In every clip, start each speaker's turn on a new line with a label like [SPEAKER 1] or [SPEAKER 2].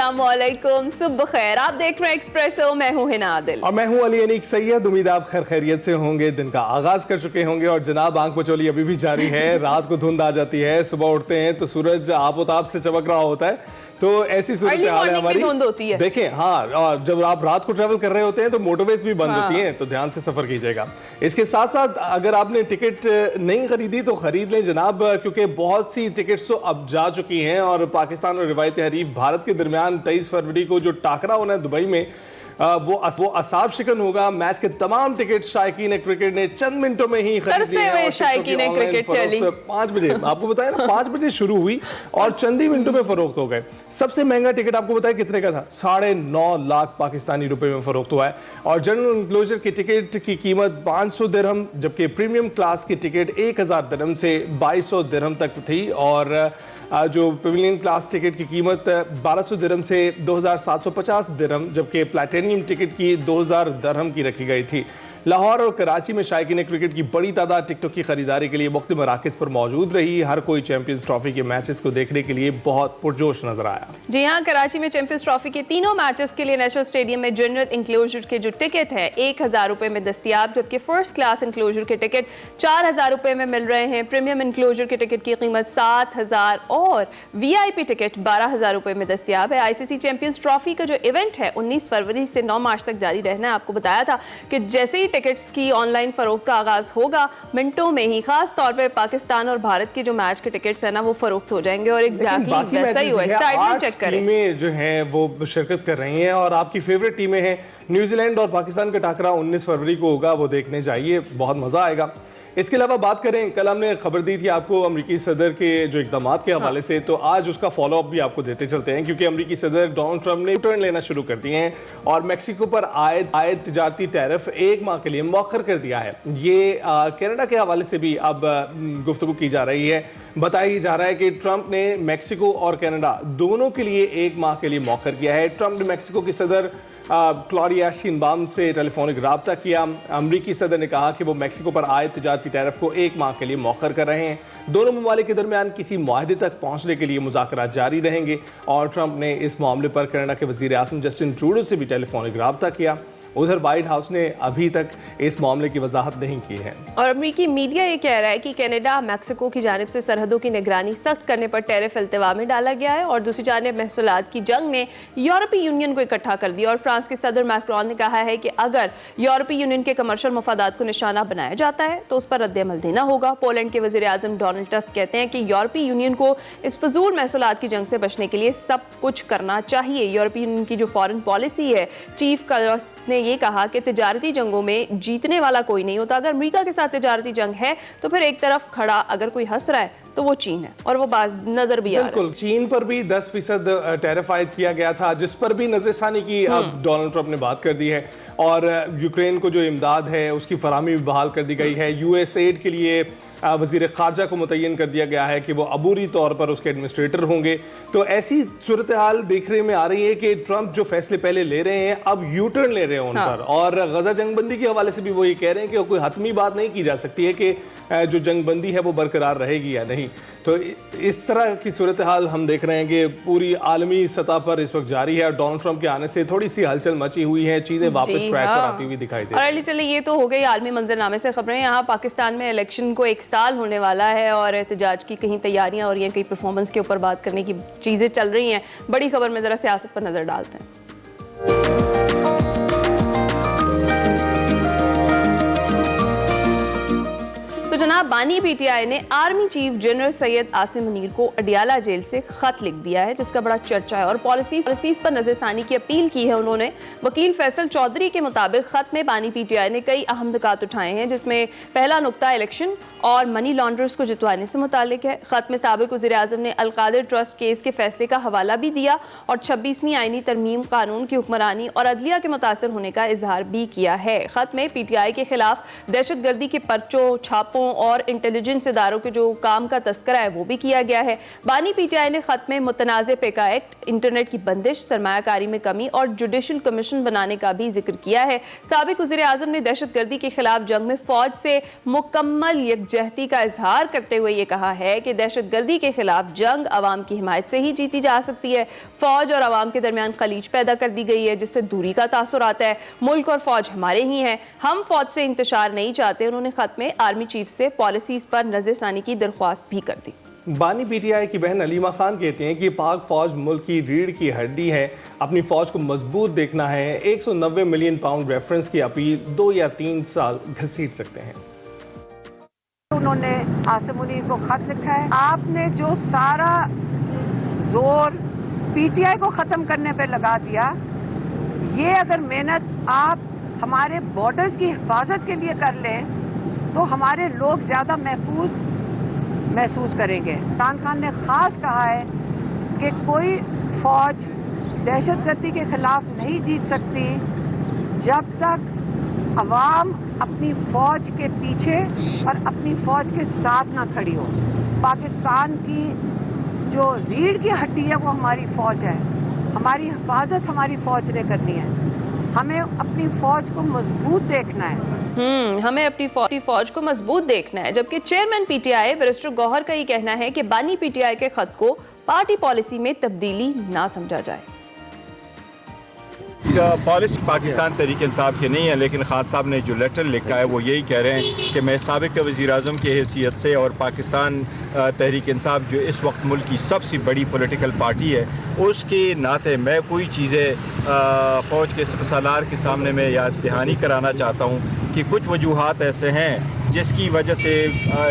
[SPEAKER 1] अस्सलामुअलैकुम, सुबह खैर। आप देख रहे हैं एक्सप्रेसो, मैं हूं हिना आदिल
[SPEAKER 2] और मैं हूं अली अनीक सैयद। उम्मीद आप खैर खैरियत से होंगे, दिन का आगाज कर चुके होंगे। और जनाब आंख मचोली अभी भी जारी है। रात को धुंध आ जाती है, सुबह उठते हैं तो सूरज आपोताप से चमक रहा होता है। तो ऐसी सूरत हाल है हमारी।
[SPEAKER 1] होती है।
[SPEAKER 2] देखें, हाँ, और जब आप रात को ट्रैवल कर रहे होते हैं तो मोटरवेज भी बंद होती हैं, तो ध्यान से सफर कीजिएगा। इसके साथ साथ अगर आपने टिकट नहीं खरीदी तो खरीद लें जनाब, क्योंकि बहुत सी टिकट्स तो अब जा चुकी हैं। और पाकिस्तान और रिवायती हरीफ भारत के दरमियान 23 फरवरी को जो टाकरा होना है दुबई में, वो असाब शिकन होगा। मैच के तमाम टिकट शायकीन क्रिकेट ने चंद मिनटों में ही खरीद लिए।
[SPEAKER 1] शायकीन क्रिकेट
[SPEAKER 2] 5 बजे आपको बताया ना, 5 बजे शुरू हुई और चंद ही मिनटों में फरोख्त हो गए। सबसे महंगा टिकट आपको बताया कितने का था? 9.5 लाख पाकिस्तानी रुपए में फरोख्त हुआ है। और जनरल इंक्लोजर की टिकट की कीमत 500 दिरहम, जबकि प्रीमियम क्लास की टिकट 1000 दिरहम से 2200 दिरहम तक थी। और जो पवेलियन क्लास टिकट की कीमत 1200 दिरहम से 2750 दिरहम, जबकि प्लैटिनियम टिकट की 2000 दिरहम की रखी गई थी। लाहौर और कराची में शायकीन क्रिकेट की बड़ी तादाद टिकटों की खरीदारी के लिए मुख्तलिफ मराकज़ पर मौजूद रही। हर कोई चैंपियंस ट्रॉफी के मैचेस को देखने के लिए बहुत पुरजोश नजर आया।
[SPEAKER 1] जी हाँ, कराची में चैंपियंस ट्रॉफी के तीनों मैचेस के लिए नेशनल स्टेडियम में जनरल इंक्लोजर के जो टिकट है 1000 रुपए में दस्तियाब, जबकि फर्स्ट क्लास इंक्लोजर के टिकट 4000 रुपए में मिल रहे हैं। प्रीमियम इंक्लोजर के टिकट की कीमत 7000 और VIP टिकट 12000 रुपए में दस्तियाब है। ICC चैंपियंस ट्रॉफी का जो इवेंट है 19 फरवरी से 9 मार्च तक जारी रहना है। आपको बताया था कि जैसे ही टिकट्स की ऑनलाइन फरोख्त का आगाज होगा, मिनटों में ही खास तौर पे पाकिस्तान और भारत के जो मैच के टिकट्स है ना, वो फरोख्त हो जाएंगे। और एग्जैक्टली वैसा ही हुआ। एक्साइटमेंट चेक करें।
[SPEAKER 2] टीमें जो हैं वो शिरकत कर रही हैं और आपकी फेवरेट टीमें हैं। न्यूजीलैंड और पाकिस्तान का टाकरा 19 फरवरी को होगा, वो देखने जाइए, बहुत मजा आएगा। इसके अलावा बात करें, कल हमने खबर दी थी आपको अमेरिकी सदर के जो इक़दामात के हवाले से, तो आज उसका फॉलोअप भी आपको देते चलते हैं। क्योंकि अमेरिकी सदर डोनाल्ड ट्रंप ने टर्न लेना शुरू कर दिए हैं और मेक्सिको पर आयद तिजारती टैरिफ 1 माह के लिए मौखर कर दिया है। ये कनाडा के हवाले से भी अब गुफ्तगू की जा रही है। बताया जा रहा है कि ट्रंप ने मेक्सिको और कनाडा दोनों के लिए 1 माह के लिए मौखर किया है। ट्रंप ने मेक्सिको की सदर क्लॉडिया शिनबाम से टेलीफोनिक रब्ता किया। अमरीकी सदर ने कहा कि वो मेक्सिको पर आयद तिजारती टैरिफ को 1 माह के लिए मौखर कर रहे हैं। दोनों ममालिक के दरमियान किसी मुआहदे तक पहुंचने के लिए मुज़ाकरात जारी रहेंगे। और ट्रंप ने इस मामले पर कनाडा के वज़ीर आज़म जस्टिन ट्रूडो से भी टेलीफोनिक रब्ता किया। उधर व्हाइट हाउस ने अभी तक इस मामले की वजाहत नहीं की है।
[SPEAKER 1] और अमेरिकी मीडिया ये कह रहा है कि कनाडा मैक्सिको की जानिब से सरहदों की निगरानी सख्त करने पर टैरिफ अल्तवा में डाला गया है। और दूसरी जानिब महसूलात की जंग ने यूरोपीय यूनियन को इकट्ठा कर दिया। और फ्रांस के सदर मैक्रोन ने कहा है कि अगर यूरोपीय यूनियन के कमर्शियल मफादात को निशाना बनाया जाता है तो उस पर रद्द-ए-अमल देना होगा। पोलैंड के वज़ीर आज़म डोनाल्ड टस्क कहते हैं कि यूरोपीय यूनियन को इस फजूल महसूलात की जंग से बचने के लिए सब कुछ करना चाहिए। यूरोपीय यूनियन की जो फॉरेन पॉलिसी है, चीफ कलर्स ने यह कहा कि तिजारती जंगों में जीतने वाला कोई नहीं होता। अगर अमेरिका के साथ तिजारती जंग है तो फिर एक तरफ खड़ा अगर कोई हंस रहा है तो वो चीन है। और वो बात नजर भी आ रहा है।
[SPEAKER 2] बिल्कुल, चीन पर भी 10% टैरिफ आयद किया गया था, जिस पर भी नजरसानी की अब डोनाल्ड ट्रंप ने बात कर दी है। और यूक्रेन को जो इमदाद है उसकी फराहमी भी बहाल कर दी गई है। USAID के लिए वज़ीर ख़ारजा को मुतय्यन कर दिया गया है कि वो अबूरी तौर पर उसके एडमिनिस्ट्रेटर होंगे। तो ऐसी सूरत हाल देखने में आ रही है कि ट्रंप जो फैसले पहले ले रहे हैं अब यू टर्न ले रहे हैं उन पर। और गजा जंगबंदी के हवाले से भी वो ये कह रहे हैं कि कोई हतमी बात नहीं की जा सकती है कि जो जंगबंदी है वो बरकरार रहेगी या नहीं। तो इस तरह की सूरत हाल हम देख रहे हैं कि पूरी आलमी सतह पर इस वक्त जारी है। और डोनाल्ड ट्रंप के आने से थोड़ी सी हलचल मची हुई है, चीजें वापस ट्रैक पर आती हुई दिखाई दे रही हैं।
[SPEAKER 1] चलिए, ये तो हो गई आलमी मंजरनामे से खबरें। यहाँ पाकिस्तान में इलेक्शन को 1 साल होने वाला है और एहतजाज की कहीं तैयारियां और ये कहीं परफॉर्मेंस के ऊपर बात करने की चीजें चल रही हैं। बड़ी खबर में जरा सियासत पर नजर डालते हैं। जनाब बानी PTI ने army chief general Syed Asim Munir को अडियाला जेल से खत लिख दिया है, जिसका बड़ा चर्चा है। और पॉलिसीज पर नजरसानी की अपील की है उन्होंने। वकील फैसल चौधरी के मुताबिक खत में बानी PTI ने कई अहम नुकात उठाए हैं, जिसमें पहला नुक्ता इलेक्शन और मनी लॉन्ड्रर्स को जितवाने से मुतालिक है। खत में साबिक वज़ीर आज़म ने अलकादिर ट्रस्ट केस के फैसले का हवाला भी दिया और 26वीं आईनी तरमीम कानून की हुक्मरानी और अदलिया के मुतासर होने का इजहार भी किया है। खत में PTI के खिलाफ दहशतगर्दी के पर्चों, छापों और और इंटेलिजेंस इदारों के जो काम का तस्करा है वो भी किया गया है। बानी पीटीआई ने खत में मुतनाज़ पेका एक्ट, इंटरनेट की बंदिश, सरमायाकारी में कमी और जुडिशल कमीशन बनाने का भी जिक्र किया है। साबिक वज़ीर आज़म ने दहशतगर्दी के खिलाफ जंग में फौज से मुकम्मल यकजहती का इजहार करते हुए ये कहा है कि दहशतगर्दी के खिलाफ जंग अवाम की हिमायत से ही जीती जा सकती है। फौज और अवाम के दरमियान खलीज पैदा कर दी गई है जिससे दूरी का तासुर आता है। मुल्क और फौज हमारे ही हैं, हम फौज से इंतशार नहीं चाहते। उन्होंने खत में आर्मी चीफ से पॉलिसीज पर नजरसानी की दरख्वास्त भी कर दी।
[SPEAKER 2] बानी पीटीआई की बहन अलीमा खान कहती हैं कि पाक फौज मुल्क की रीढ़ की हड्डी है, अपनी फौज को मजबूत देखना है। 190 मिलियन पाउंड रेफरेंस की अपील 2 या 3 साल घसीट सकते हैं।
[SPEAKER 3] उन्होंने आसिम मुनीर को खत लिखा है। आपने जो सारा जोर पीटीआई को खत्म करने पे लगा दिया, ये अगर मेहनत आप हमारे बॉर्डर्स की हिफाजत के लिए कर लें तो हमारे लोग ज्यादा महसूस करेंगे। इमरान खान ने खास कहा है कि कोई फौज दहशतगर्दी के खिलाफ नहीं जीत सकती जब तक अवाम अपनी फौज के पीछे और अपनी फौज के साथ ना खड़ी हो। पाकिस्तान की जो रीढ़ की हड्डी है वो हमारी फौज है, हमारी हिफाजत हमारी फौज ने करनी है। हमें अपनी फौज को मजबूत देखना है।
[SPEAKER 1] हमें अपनी फौज को मजबूत देखना है। जबकि चेयरमैन पीटीआई बैरिस्टर गौहर का ये कहना है कि बानी पीटीआई के खत को पार्टी पॉलिसी में तब्दीली ना समझा जाए।
[SPEAKER 4] पॉलिसी पाकिस्तान तहरीक इंसाफ के नहीं है, लेकिन खान साहब ने जो लेटर लिखा है वो यही कह रहे हैं कि मैं साबिक वज़ीर आज़म की हैसियत से और पाकिस्तान तहरीक इंसाफ जो इस वक्त मुल्क की सबसे बड़ी पॉलिटिकल पार्टी है उसके नाते मैं कोई चीज़ें फ़ौज के सलार के सामने में याद दहानी कराना चाहता हूँ कि कुछ वजूहात ऐसे हैं जिसकी वजह से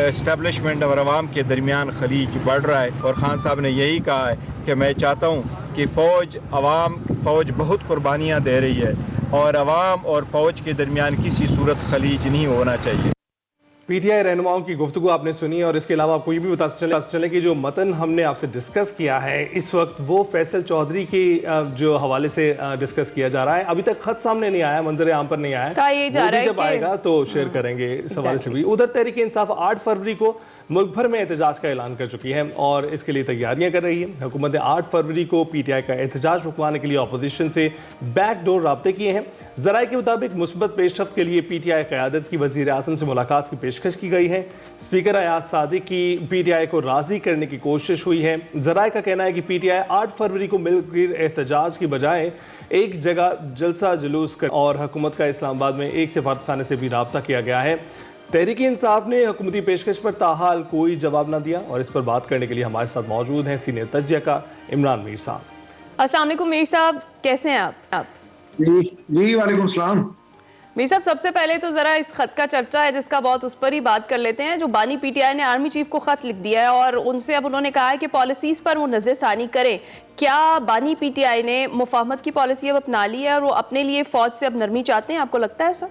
[SPEAKER 4] इस्टेब्लिशमेंट और आवाम के दरमियान खलीज बढ़ रहा है। और ख़ान साहब ने यही कहा है कि मैं चाहता हूँ कि फ़ौज बहुत कुर्बानियाँ दे रही है और अवाम और फ़ौज के दरमियान किसी सूरत खलीज नहीं होना चाहिए।
[SPEAKER 2] पीटीआई रहनुमाओं की गुफ्तगू आपने सुनी और इसके अलावा आपको ये भी बताते चले कि जो मतन हमने आपसे डिस्कस किया है इस वक्त वो फैसल चौधरी के जो हवाले से डिस्कस किया जा रहा है। अभी तक खत सामने नहीं आया, मंजर आम पर नहीं आया, जब आएगा तो शेयर करेंगे इस हवाले से भी। उधर तहरीक इंसाफ 8 फरवरी को मुल्क भर में एहतजाज का ऐलान कर चुकी है और इसके लिए तैयारियां कर रही है। हुकूमत ने 8 फरवरी को पीटीआई का एहतजाज रुकवाने के लिए अपोजिशन से बैकडोर राब्ते किए हैं। ज़राए के मुताबिक मुस्बत पेशरफ्त के लिए पीटीआई क़यादत की वज़ीर आज़म से मुलाकात की पेशकश की गई है। स्पीकर अयाज सादिक की पीटीआई को राज़ी करने की कोशिश हुई है। ज़राए का कहना है कि पीटीआई 8 फरवरी को मिलकर एहतजाज की बजाय एक जगह जलसा जुलूस कर और हुकूमत का इस्लामाबाद में एक सफारत खाने से भी रब्ता किया गया है। तहरीक इंसाफ ने हुकूमती पेशकश पर ताहाल कोई जवाब न दिया और इस पर बात करने के लिए हमारे साथ मौजूद हैं सीनियर तज्जिया का इमरान मीर साहब।
[SPEAKER 1] अस्सलाम वालेकुम मीर साहब, कैसे हैं आप?
[SPEAKER 5] जी वालेकुम सलाम।
[SPEAKER 1] मीर साहब, सबसे पहले तो जरा इस खत का चर्चा है जिसका बहुत, उस पर ही बात कर लेते हैं। जो बानी पीटीआई ने आर्मी चीफ को खत लिख दिया है और उनसे अब उन्होंने कहा है कि पॉलिसीज पर वो नजरसानी करें। क्या बानी पीटीआई ने मुफाहमत की पॉलिसी अब अपना ली है और वो अपने लिए फौज से अब नरमी चाहते हैं? आपको लगता है ऐसा?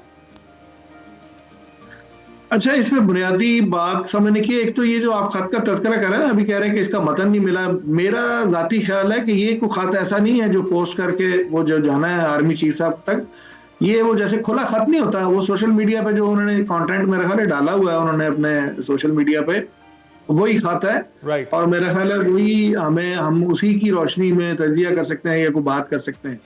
[SPEAKER 5] अच्छा, इसमें बुनियादी बात समझने की, एक तो ये जो आप खत का तस्करा कर रहे हैं, अभी कह रहे हैं कि इसका मतन नहीं मिला। मेरा जाती ख्याल है कि ये कोई खत ऐसा नहीं है जो पोस्ट करके वो जो जाना है आर्मी चीफ साहब तक। ये वो जैसे खुला खत नहीं होता, वो सोशल मीडिया पे जो उन्होंने कंटेंट मेरा ख्याल है डाला हुआ है उन्होंने अपने सोशल मीडिया पे, वही खत है।
[SPEAKER 2] राइट।
[SPEAKER 5] और मेरा ख्याल है वही हम उसी की रोशनी में तजिया कर सकते हैं या कोई बात कर सकते हैं।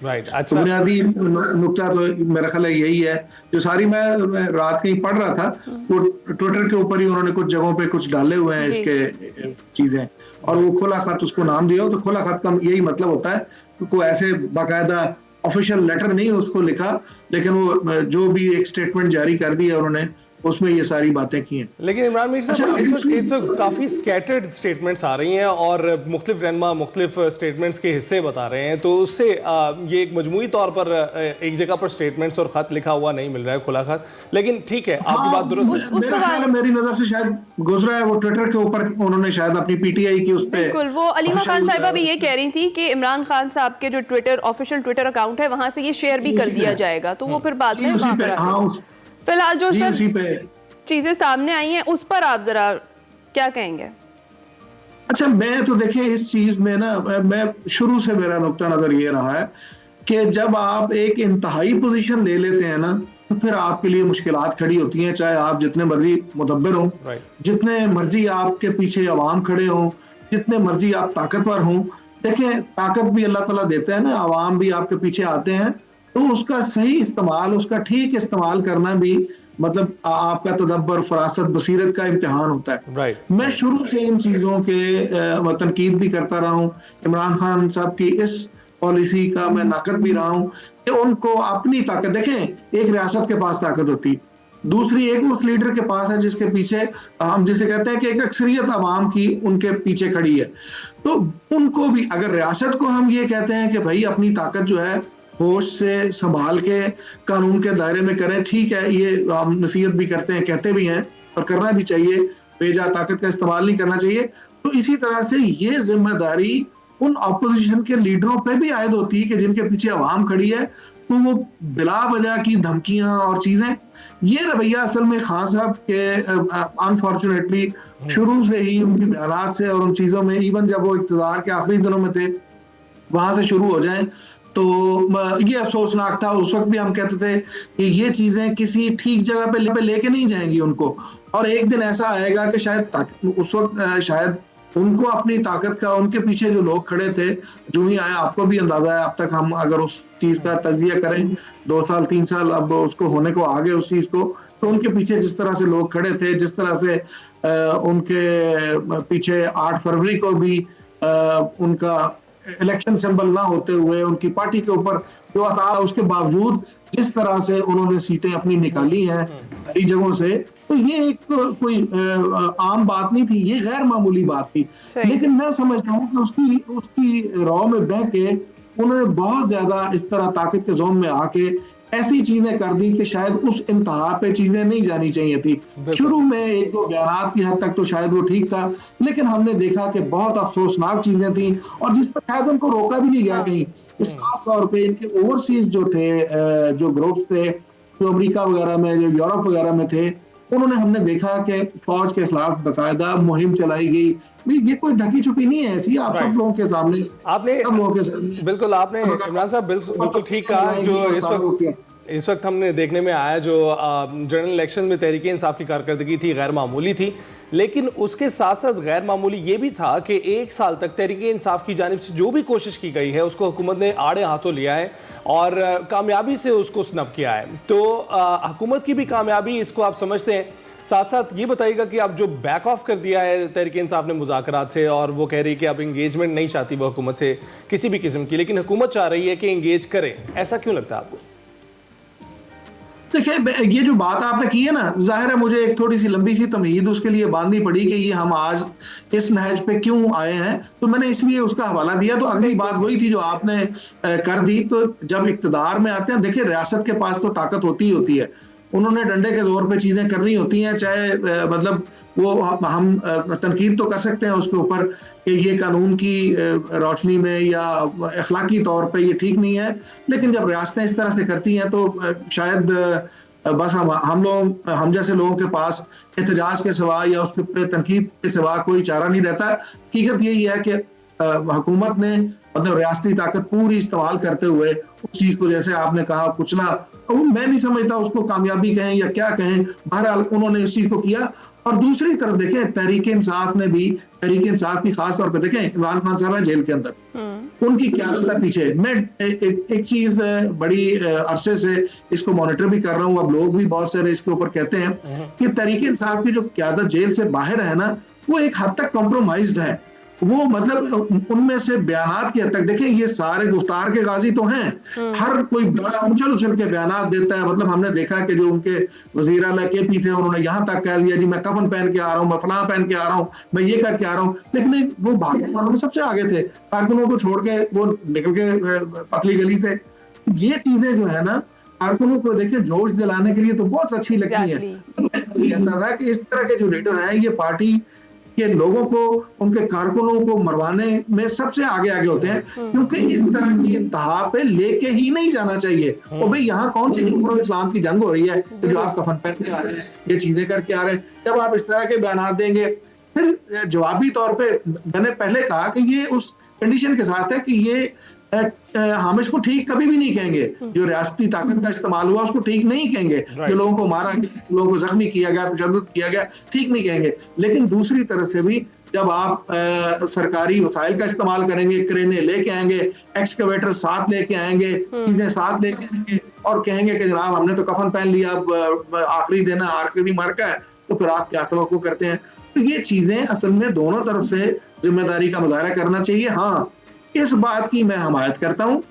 [SPEAKER 2] राइट।
[SPEAKER 5] तो
[SPEAKER 2] अच्छा,
[SPEAKER 5] बुनियादी नुकता तो मेरा ख्याल है यही है। जो सारी मैं रात कहीं पढ़ रहा था, वो ट्विटर के ऊपर ही उन्होंने कुछ जगहों पे कुछ डाले हुए हैं इसके चीजें, और वो खुला खत उसको नाम दिया हो। तो खुला खत का यही मतलब होता है कि कोई ऐसे बाकायदा ऑफिशियल लेटर नहीं उसको लिखा, लेकिन वो जो भी एक स्टेटमेंट जारी कर दिया उन्होंने, उसमें ये सारी बातें की हैं।
[SPEAKER 2] लेकिन इमरान मीर साहब, इस वक्त काफ़ी स्कैटर्ड स्टेटमेंट्स आ रही हैं और मुख्तलिफ रहनुमा मुख्तलिफ स्टेटमेंट्स के हिस्से बता रहे हैं, तो उससे ये एक मजमूई तौर पर एक जगह पर स्टेटमेंट्स और खत लिखा हुआ नहीं मिल रहा है, खुला खत। लेकिन ठीक है, आपकी बात दुरुस्त है।
[SPEAKER 5] मेरा ख्याल है, मेरी नजर से शायद गुजरा है, वो ट्विटर के ऊपर उन्होंने शायद अपनी पीटीआई की उस पे,
[SPEAKER 1] बिल्कुल। वो अलीमा खान साहिबा भी ये कह रही थी कि इमरान खान साहब के जो ऑफिशियल ट्विटर अकाउंट है वहां से ये शेयर भी कर दिया जाएगा, तो वो फिर बाद में फिलहाल जो सर चीजें सामने आई हैं उस पर आप जरा क्या कहेंगे?
[SPEAKER 5] अच्छा, मैं तो देखें इस चीज में ना, मैं शुरू से मेरा नुक्ता नजर ये रहा है कि जब आप एक इंतहाई पोजीशन ले लेते हैं ना, तो फिर आपके लिए मुश्किलात खड़ी होती हैं, चाहे आप जितने मर्जी मुदब्बिर हों, जितने मर्जी आपके पीछे अवाम खड़े हों, जितने मर्जी आप ताकतवर हों। देखें, ताकत भी अल्लाह ताला देता है ना, अवाम भी आपके पीछे आते हैं, तो उसका सही इस्तेमाल, उसका ठीक इस्तेमाल करना भी मतलब आपका तदब्बर, फरासत, बसीरत का इम्तिहान होता है। मैं शुरू से इन चीज़ों के तनकीद भी करता रहा हूँ। इमरान खान साहब की इस पॉलिसी का मैं नाकद भी रहा हूँ कि उनको अपनी ताकत, देखें एक रियासत के पास ताकत होती, दूसरी एक उस लीडर के पास है जिसके पीछे हम जिसे कहते हैं कि एक अक्सरियत आवाम की उनके पीछे खड़ी है। तो उनको भी, अगर रियासत को हम ये कहते हैं कि भाई अपनी ताकत जो है होश से संभाल के कानून के दायरे में करें, ठीक है, ये हम नसीहत भी करते हैं, कहते भी हैं और करना भी चाहिए, बेजा ताकत का इस्तेमाल नहीं करना चाहिए। तो इसी तरह से ये जिम्मेदारी उन अपोजिशन के लीडरों पे भी आयद होती है कि जिनके पीछे अवाम खड़ी है, तो वो बिला वजह की धमकियां और चीजें, ये रवैया असल में खान साहब के अनफॉर्चुनेटली शुरू से ही उनके बयानात से और उन चीजों में, इवन जब वो इक़्तिदार के आखिरी दिनों में थे, वहां से शुरू हो जाए तो ये अफसोसनाक था। उस वक्त भी हम कहते थे कि ये चीजें किसी ठीक जगह पे लेके नहीं जाएंगी उनको, और एक दिन ऐसा आएगा कि शायद उस वक्त शायद उनको अपनी ताकत का, उनके पीछे जो लोग खड़े थे, जो ही आया, आपको भी अंदाजा है, अब तक हम अगर उस चीज का तजिया करें 2 साल 3 साल अब उसको होने को आगे उस चीज को, तो उनके पीछे जिस तरह से लोग खड़े थे, जिस तरह से उनके पीछे 8 फरवरी को भी उनका इलेक्शन सिंबल ना होते हुए उनकी पार्टी के ऊपर जो आता, उसके बावजूद जिस तरह से उन्होंने सीटें अपनी निकाली हैं सारी जगहों से, तो ये एक कोई आम बात नहीं थी, ये गैर मामूली बात थी। लेकिन मैं समझता हूँ कि उसकी रॉ में बह के उन्होंने बहुत ज्यादा इस तरह ताकत के जोन में आके ऐसी चीजें कर दी कि शायद उस इंतहा पे चीजें नहीं जानी चाहिए थी। शुरू में 1-2 बयानात की हद तक तो शायद वो ठीक था, लेकिन हमने देखा कि बहुत अफसोसनाक चीजें थी और जिस पर शायद उनको रोका भी नहीं गया कहीं। खास तौर पे इनके ओवरसीज जो थे, जो ग्रुप्स थे, जो अमेरिका वगैरह में, जो यूरोप वगैरह में थे, उन्होंने, हमने देखा कि फौज के खिलाफ बाकायदा मुहिम चलाई गई। ये कोई ढकी छुपी नहीं है, ऐसी आप सब लोगों के सामने,
[SPEAKER 2] आपने
[SPEAKER 5] सब लोगों के सामने,
[SPEAKER 2] बिल्कुल आपने इमरान साहब बिल्कुल ठीक कहा। जो इस वक्त हमने देखने में आया, जो जनरल इलेक्शन में तहरीक इंसाफ की कारकर्दगी थी, गैर मामूली थी, लेकिन उसके साथ साथ गैर मामूली ये भी था कि 1 साल तक तहरीक इंसाफ की जानिब से जो भी कोशिश की गई है उसको हुकूमत ने आड़े हाथों लिया है और कामयाबी से उसको स्नब किया है। तो हुकूमत की भी कामयाबी इसको आप समझते हैं। साथ साथ ये बताइएगा कि आप जो बैक ऑफ कर दिया है तहरीक इंसाफ ने मुज़ाकरात से, और वो कह रही है कि अब इंगेजमेंट नहीं चाहती वो हुकूमत से किसी भी किस्म की, लेकिन हुकूमत चाह रही है कि इंगेज करें, ऐसा क्यों लगता है आपको?
[SPEAKER 5] देखिए, ये जो बात आपने की है ना, जाहिर है मुझे एक थोड़ी सी लंबी सी तमहीद उसके लिए बांधनी पड़ी कि ये हम आज इस नहज पे क्यों आए हैं, तो मैंने इसलिए उसका हवाला दिया। तो अगली बात वही थी जो आपने कर दी। तो जब इक्तदार में आते हैं, देखिए रियासत के पास तो ताकत होती ही होती है, उन्होंने डंडे के जोर पे चीजें करनी होती हैं, चाहे मतलब वो हम तनकीद तो कर सकते हैं उसके ऊपर कि ये कानून की रोशनी में या अखलाकी तौर पे ये ठीक नहीं है, लेकिन जब रियासतें इस तरह से करती हैं तो शायद बस हम जैसे लोगों के पास एहतजाज के सिवा या उसके ऊपर तनकीद के सिवा कोई चारा नहीं रहता। हकीकत यही है कि हुकूमत ने मतलब रियासती ताकत पूरी इस्तेमाल करते हुए उस चीज को, जैसे आपने कहा, कुचला, तो मैं नहीं समझता उसको कामयाबी कहें या क्या कहें, बहरहाल उन्होंने इस चीज को किया। और दूसरी तरफ देखें, तहरीक इंसाफ ने भी, तहरीक इंसाफ की खास तौर पे देखें, इमरान खान साहब है जेल के अंदर, उनकी क़यादत है पीछे। मैं एक चीज बड़ी अरसे से इसको मॉनिटर भी कर रहा हूँ, अब लोग भी बहुत सारे इसके ऊपर कहते हैं कि तहरीक इंसाफ की जो क़यादत जेल से बाहर है ना, वो एक हद तक कॉम्प्रोमाइज्ड है। वो मतलब उनमें से बयानात की हद तक, देखिए ये सारे गुफ्तार के गाजी तो हैं, हर कोई बड़ा उछल के बयानात देता है। मतलब हमने देखा कि जो उनके वजीर आला KP थे, उन्होंने यहाँ तक कह दिया जी मैं कफन पहन के आ रहा हूँ, मैं फलां पहन के आ रहा हूँ, मैं ये करके आ रहा हूँ, लेकिन वो भागने वालों में सबसे आगे थे, कारकुनों को छोड़ के वो निकल के पतली गली से। ये चीजें जो है ना, कारकुनों को देखिए जोश दिलाने के लिए तो बहुत अच्छी लगती है। अंदाजा कि इस तरह के जो लीडर हैं, ये पार्टी के लोगों को, उनके कारकुनों को मरवाने में सबसे आगे होते हैं, क्योंकि इस तरह की इंतहा पे लेके ही नहीं जाना चाहिए। और भाई यहाँ कौन सी कुफर इस्लाम की जंग हो रही है तो जो आप कफन पहन के आ रहे हैं, ये चीजें करके आ रहे हैं, जब आप इस तरह के बयान देंगे, फिर जवाबी तौर पे मैंने पहले कहा कि ये उस कंडीशन के साथ है कि ये हम इसको ठीक कभी भी नहीं कहेंगे। जो रियासती ताकत का इस्तेमाल हुआ उसको ठीक नहीं कहेंगे। जो लोगों को मारा गया, लोगों को जख्मी किया गया, तशद्दुद किया गया, ठीक नहीं कहेंगे। लेकिन दूसरी तरफ से भी जब आप सरकारी वसाइल का इस्तेमाल करेंगे, क्रेनें लेके आएंगे, एक्सकवेटर साथ लेके आएंगे, चीजें साथ लेके आएंगे और कहेंगे कि जनाब हमने तो कफन पहन लिया, अब आखिरी दिन है, आखिरी मार्का है, तो फिर आप क्या तवक्को करते हैं? तो ये चीजें असल में दोनों तरफ से जिम्मेदारी का मुजाहरा करना चाहिए। हाँ, इस बात की मैं हमायत करता हूँ,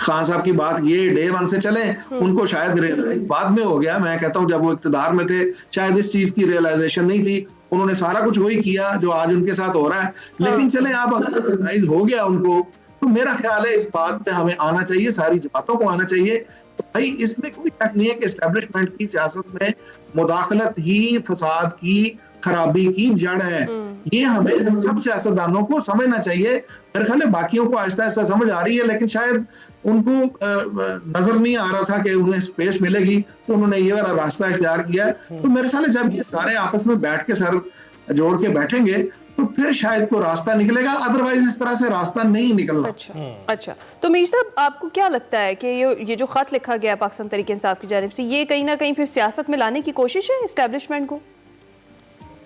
[SPEAKER 5] खान साहब की बात ये डे वन से चले, उनको शायद बाद में हो गया, मैं कहता हूँ जब वो इक़्तिदार में थे शायद इस चीज की रियलाइजेशन नहीं थी, उन्होंने सारा कुछ वही किया जो आज उनके साथ हो रहा है। लेकिन चले आप अगर हो गया उनको, तो मेरा ख्याल है इस बात पे हमें आना चाहिए, सारी जमातों को आना चाहिए। तो भाई इसमें कोई शक नहीं है कि एस्टेब्लिशमेंट की सियासत में मुदाखलत ही फसाद की, खराबी की जड़ है। ये हमें सब सियासतदानों को समझना चाहिए। मेरे ख्याल है बाकियों को आहिस्ता आहिस्ता समझ आ रही है, लेकिन शायद उनको नजर नहीं आ रहा था कि उन्हें स्पेस मिलेगी, तो उन्होंने ये वाला रास्ता इख्तियार किया है। तो मेरे ख्याल है जब ये सारे आपस में बैठ के सर जोड़ के बैठेंगे तो फिर शायद कोई रास्ता निकलेगा, अदरवाइज इस तरह से रास्ता नहीं निकलना।
[SPEAKER 1] अच्छा, तो मीर साहब आपको क्या लगता है कि ये जो खत लिखा गया पाकिस्तान तहरीक इंसाफ की जानिब से, ये कहीं ना कहीं फिर सियासत में लाने की कोशिश है एस्टेब्लिशमेंट को?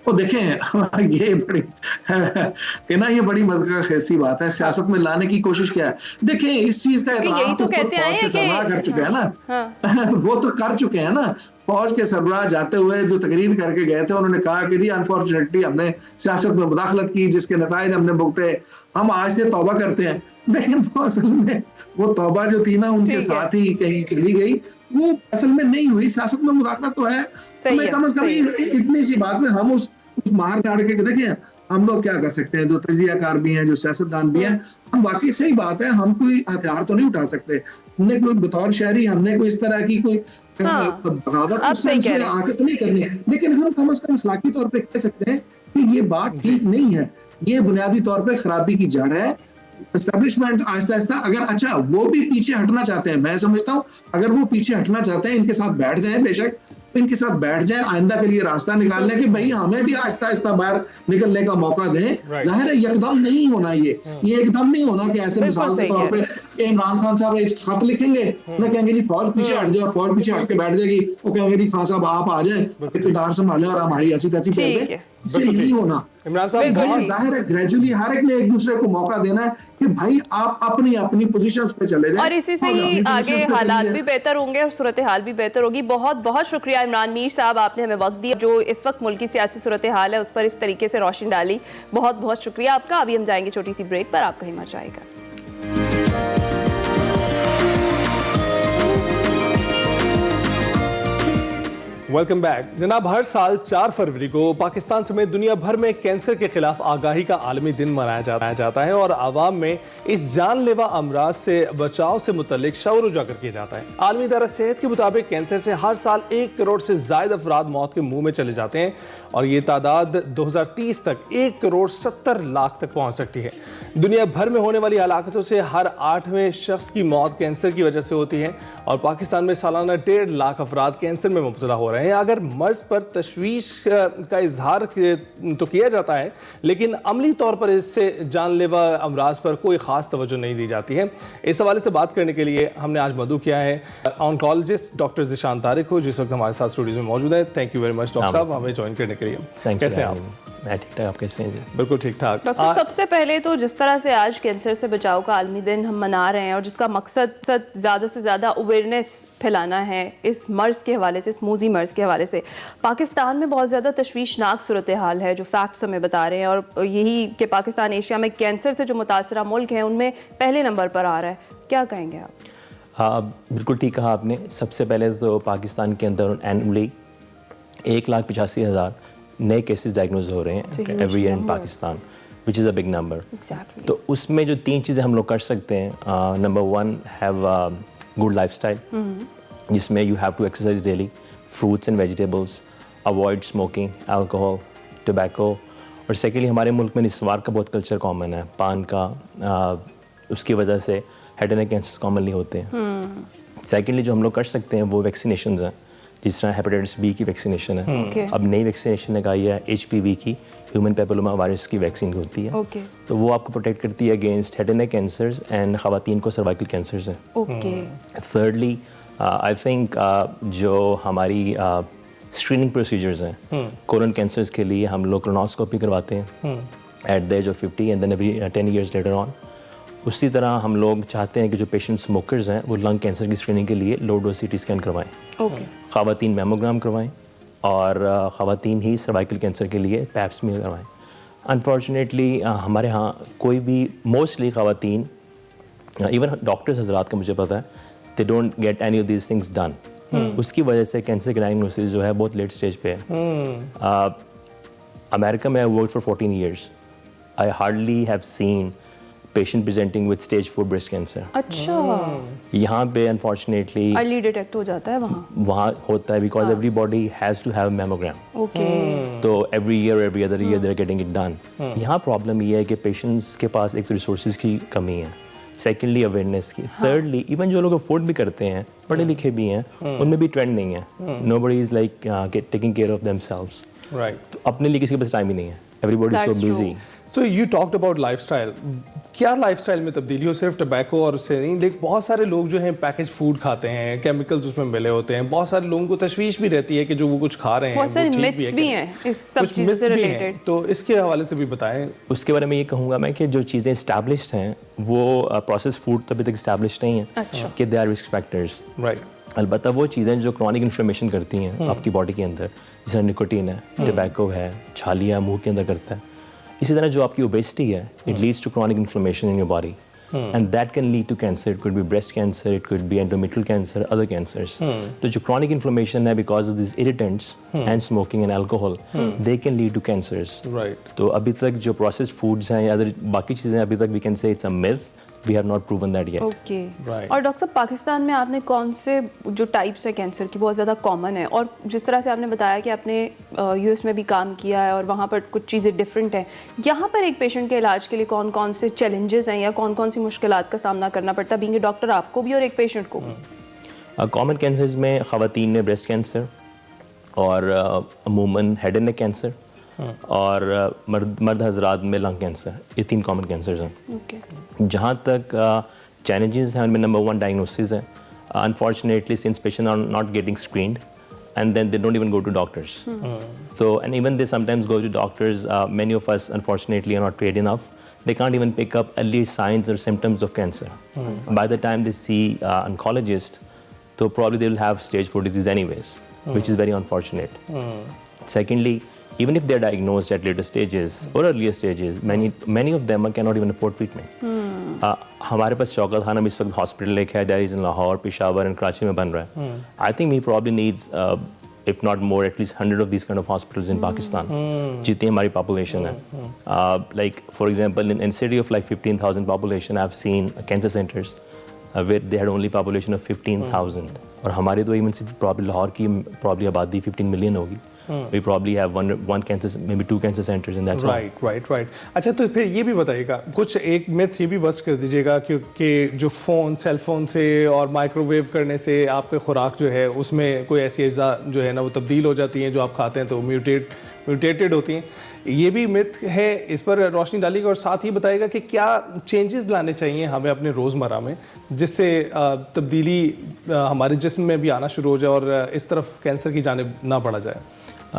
[SPEAKER 5] तो देखें ये बड़ी कहना ये बड़ी मज़ेदार बात है, सियासत में लाने की कोशिश क्या है। देखें इस चीज का
[SPEAKER 1] यही तो कहते हैं कि
[SPEAKER 5] कर चुके हैं ना वो तो कर चुके हैं ना। फौज के सरबराह जाते हुए जो तकरीर करके गए थे, उन्होंने कहा कि जी अनफॉर्चुनेटली हमने सियासत में मुदाखलत की, जिसके नताइज हमने भुगते, हम आज से तौबा करते हैं। लेकिन असल में वो तौबा जो थी ना उनके साथ ही कहीं चली गई, वो असल में नहीं हुई। सियासत में मुदाखलत तो है, कम से कम इतनी सी बात में हम उस मार धाड़ के देखिए हम लोग क्या कर सकते हैं, जो तजियाकार भी हैं, जो सियासतदान भी हैं, हम वाकई सही बात है, हम कोई हथियार तो नहीं उठा सकते। हमने कोई बतौर शहरी हमने कोई इस तरह की कोई बगावत आके तो नहीं करनी, लेकिन हम कम से कम इखलाकी तौर पे कह सकते हैं कि ये बात ठीक नहीं है, ये बुनियादी तौर पे खराबी की जड़ है। एस्टेब्लिशमेंट आहिस्ता आहिस्ता अगर अच्छा वो भी पीछे हटना चाहते हैं, मैं समझता हूँ अगर वो पीछे हटना चाहते हैं, इनके साथ बैठ जाएं, बेशक इनके साथ बैठ जाए, आइंदा के लिए रास्ता निकालने के भाई हमें भी आहिस्ता आहिस्ता बाहर निकलने का मौका दें। जाहिर है एकदम नहीं होना, ये एकदम नहीं होना कि ऐसे मिसाल के तौर पे इमरान खान साहब एक खत लिखेंगे, वो कहेंगे जी फौज पीछे हट जाए, फौज पीछे हट के बैठ जाएगी, वो कहेंगे जी खान साहब आप आ जाए, इक़्तिदार संभाले और हमारी ऐसी तैसी फेर दें। इससे नहीं होना।
[SPEAKER 2] इमरान साहब
[SPEAKER 5] जाहिर है ग्रेजुअली हर एक ने एक दूसरे को मौका देना है कि भाई आप अपनी अपनी पोजीशंस पे चले जाएं,
[SPEAKER 1] और इसी से ही आगे हालात भी बेहतर होंगे और सूरत हाल भी बेहतर होगी। बहुत बहुत शुक्रिया इमरान मीर साहब, आपने हमें वक्त दिया, जो इस वक्त मुल्क की सियासी सूरत हाल है उस पर इस तरीके से रोशनी डाली। बहुत बहुत शुक्रिया आपका। अभी हम जाएंगे छोटी सी ब्रेक पर, आप कहीं मत जाएगा।
[SPEAKER 2] वेलकम बैक जनाब। हर साल 4 फरवरी को पाकिस्तान समेत दुनिया भर में कैंसर के खिलाफ आगाही का आलमी दिन मनाया जाता है और आवाम में इस जानलेवा अमराज से बचाव से मुतल्लिक शऊर उजागर किया जाता है। आलमी इदारा सेहत के मुताबिक कैंसर से हर साल 1 करोड़ से ज्यादा अफराद मौत के मुंह में चले जाते हैं और ये तादाद 2030 तक 1 करोड़ 70 लाख तक पहुंच सकती है। दुनिया भर में होने वाली हलाकतों से हर 8वें शख्स की मौत कैंसर की वजह से होती है और पाकिस्तान में सालाना 1.5 लाख अफराद कैंसर में मुब्तला हो रहे हैं। अगर मर्ज पर तशवीश का इजहार तो किया जाता है, लेकिन अमली तौर पर इससे जानलेवा अमराज पर कोई खास तवज्जो नहीं दी जाती है। इस हवाले से बात करने के लिए हमने आज मदऊ किया है ऑन्कोलॉजिस्ट डॉक्टर ज़िशान तारिक को, जिस वक्त हमारे साथ स्टूडियो में मौजूद है। Thank you very much doctor साहब हमें ज्वाइन करने के लिए। कैसे हैं आप?
[SPEAKER 6] मैं ठीक ठाक, आप कैसे हैं जी?
[SPEAKER 2] बिल्कुल ठीक ठाक।
[SPEAKER 1] डॉक्टर साहब, सबसे पहले तो जिस तरह से आज कैंसर से बचाव का आलमी दिन हम मना रहे हैं और जिसका मकसद ज़्यादा से ज़्यादा अवेयरनेस फैलाना है इस मर्ज़ के हवाले से, इस मूजी मर्ज़ के हवाले से, पाकिस्तान में बहुत ज़्यादा तशवीशनाक सूरत हाल है जो फैक्ट्स हमें बता रहे हैं, और यही कि पाकिस्तान एशिया में कैंसर से जो मुतासरा मुल्क हैं उनमें पहले नंबर पर आ रहा है। क्या कहेंगे आप?
[SPEAKER 6] हाँ, बिल्कुल ठीक कहा आपने। सबसे पहले तो पाकिस्तान के अंदर एनुअली 1,85,000 नए केसेस डायग्नोज हो रहे हैं every year in Pakistan, which is a big number. तो उसमें जो 3 चीज़ें हम लोग कर सकते हैं, नंबर 1 हैव गुड लाइफस्टाइल, जिसमें you have to exercise daily, fruits and vegetables, avoid smoking, alcohol, tobacco, और सेकेंडली हमारे मुल्क में निस्वार का बहुत कल्चर कॉमन है, पान का, उसकी वजह से head and neck cancer commonly होते हैं। सेकेंडली जो हम लोग कर सकते हैं वो वैक्सीनेशंस हैं, जिस तरह हेपेटाइटिस बी की वैक्सीनेशन है,
[SPEAKER 1] Okay.
[SPEAKER 6] अब नई वैक्सीनेशन लगाई है HPV की, ह्यूमन पेपिलोमा वायरस की वैक्सीन होती है।
[SPEAKER 1] Okay.
[SPEAKER 6] तो वो आपको प्रोटेक्ट करती है against head and neck cancers एंड ख़वातीन को सर्वाइकल कैंसर्स हैं।
[SPEAKER 1] ओके।
[SPEAKER 6] Thirdly, आई थिंक जो हमारी स्क्रीनिंग प्रोसीजर्स हैं कोलन कैंसर्स के लिए, हम लोग कोलोनोस्कोपी करवाते हैं at the age of 50 and then every 10 years later on. उसी तरह हम लोग चाहते हैं कि जो पेशेंट स्मोकर्स हैं वो लंग कैंसर की स्क्रीनिंग के लिए लो डोज CT स्कैन करवाएं,
[SPEAKER 1] ओके।
[SPEAKER 6] ख़वातीन मैमोग्राम करवाएं और ख़वातीन ही सर्वाइकल कैंसर के लिए पैप्स में करवाएं। अनफॉर्चुनेटली हमारे यहाँ कोई भी मोस्टली ख़वातीन, इवन डॉक्टर्स हजरात का मुझे पता है, they don't get any of these things done. उसकी वजह से कैंसर की डायग्नोसिस जो है बहुत लेट स्टेज पे है। अमेरिका में I work for 14 years, I hardly have seen patient presenting with stage 4 breast cancer.
[SPEAKER 1] अच्छा,
[SPEAKER 6] यहाँ पे अनफॉर्चुनेटली
[SPEAKER 1] अर्ली डिटेक्ट हो जाता है वहाँ।
[SPEAKER 6] वहाँ होता है because everybody has to have mammogram.
[SPEAKER 1] Okay.
[SPEAKER 6] तो every year every other year they are getting it done. यहाँ प्रॉब्लम ये है कि पेशेंट्स के पास एक तो रिसोर्सेज की कमी है, सेकेंडली अवेयरनेस की, थर्डली इवन जो लोग अफोर्ड भी करते हैं, पढ़े लिखे भी हैं, उनमें भी ट्रेंड नहीं है। Nobody is like taking care of themselves.
[SPEAKER 2] Right.
[SPEAKER 6] तो अपने लिए किसी के पास टाइम ही नहीं है, everybody is
[SPEAKER 1] That's
[SPEAKER 6] so busy.
[SPEAKER 2] So you talked about lifestyle. क्या लाइफस्टाइल में तब्दीली हो? सिर्फ टबैको और उससे नहीं, लेकिन बहुत सारे लोग जो हैं पैकेज फूड खाते हैं, केमिकल्स उसमें मिले होते हैं। बहुत सारे लोगों को तशवीश भी रहती है कि जो वो कुछ खा रहे हैं
[SPEAKER 1] बहुत सारे
[SPEAKER 2] वो ठीक
[SPEAKER 1] मिथ्स भी हैं इस सब
[SPEAKER 2] कुछ
[SPEAKER 1] चीज़ों
[SPEAKER 2] myths
[SPEAKER 1] से
[SPEAKER 2] भी हैं।
[SPEAKER 1] रिलेटेड।
[SPEAKER 2] तो इसके हवाले से भी बताएं।
[SPEAKER 6] उसके बारे में ये कहूँगा मैं कि जो चीज़ें इस्टेब्लिश्ड हैं वो प्रोसेस फूड तो अभी तक इस्टेब्लिश्ड नहीं है
[SPEAKER 1] अच्छा।
[SPEAKER 6] कि they are risk factors.
[SPEAKER 2] Right.
[SPEAKER 6] अलबत्ता वो चीज़ें जो क्रॉनिक इन्फ्लेमेशन करती हैं आपकी बॉडी के अंदर, जैसे निकोटीन है, टबैको है, छालिया मुंह के अंदर करता है, इसी तरह जो आपकी ओबेसिटी है, it leads to chronic inflammation in your body and that can lead to cancer. It could be breast cancer, it could be endometrial cancer, other cancers. तो जो क्रॉनिक इन्फ्लेमेशन है because of this irritants and smoking and alcohol, they can lead to cancers.
[SPEAKER 2] Right.
[SPEAKER 6] तो अभी तक जो processed foods हैं या other बाकी चीज़ें, अभी तक we can say it's a myth, we have not proven that yet.
[SPEAKER 1] Okay.
[SPEAKER 2] Right.
[SPEAKER 1] और डॉक्टर साहब, पाकिस्तान में आपने कौन से जो टाइप्स है कैंसर की बहुत ज़्यादा कॉमन है, और जिस तरह से आपने बताया कि आपने US में भी काम किया है और वहाँ पर कुछ चीज़ें डिफरेंट हैं, यहाँ पर एक पेशेंट के इलाज के लिए कौन कौन से चैलेंजेस हैं या कौन कौन सी मुश्किलात का सामना करना पड़ता है बीइंग ए डॉक्टर आपको भी और एक पेशेंट को भी?
[SPEAKER 6] कॉमन कैंसर्स में ख़वातीन में ब्रेस्ट कैंसर और अमूमन हेड एंड नेक कैंसर और मर्द हजरात में लंग कैंसर, ये 3 कॉमन कैंसर्स हैं।
[SPEAKER 1] ओके।
[SPEAKER 6] जहाँ तक चैलेंजेस हैं उनमें नंबर 1 डायग्नोसिस है। Unfortunately since patient are not getting screened and then they don't even go to doctors. So, and even they sometimes go to doctors, many of us unfortunately are not trained enough. They can't even pick up early signs or symptoms of cancer. By the time they see oncologist, so probably they will have stage 4 disease anyways, which is very unfortunate. Secondly, even if they're diagnosed at later stages or earlier stages, many of them cannot even afford treatment. हमारे पास शौकत खानम इस वक्त hospital एक है, that is in Lahore, Peshawar and Karachi में बन रहा है। I think he probably needs if not more, at least 100 of these kind of hospitals in Pakistan, जितनी हमारी population है. Like for example, in city of like 15,000 population, I've seen cancer centers where they had only population of 15,000. और हमारी तो even सिर्फ probably Lahore की probably आबादी 15 million होगी. We probably have one cancer, maybe 2 cancer centers, and that's all.
[SPEAKER 2] Right. अच्छा, तो फिर ये भी बताइएगा, कुछ एक मिथ ये भी बस कर दीजिएगा क्योंकि जो फ़ोन, सेल फ़ोन से और माइक्रोवेव करने से आपके खुराक जो है उसमें कोई ऐसी अज़ा जो है ना वो तब्दील हो जाती हैं, जो आप खाते हैं तो म्यूटेटेड होती हैं, ये भी मिथ है। इस पर रोशनी डालिएगा और साथ ही बताइएगा कि क्या चेंजेस लाने चाहिए हमें अपने रोज़मर्रा में जिससे तब्दीली हमारे जिस्म में भी आना शुरू हो जाए और इस तरफ कैंसर की जानिब ना बढ़ा जाए।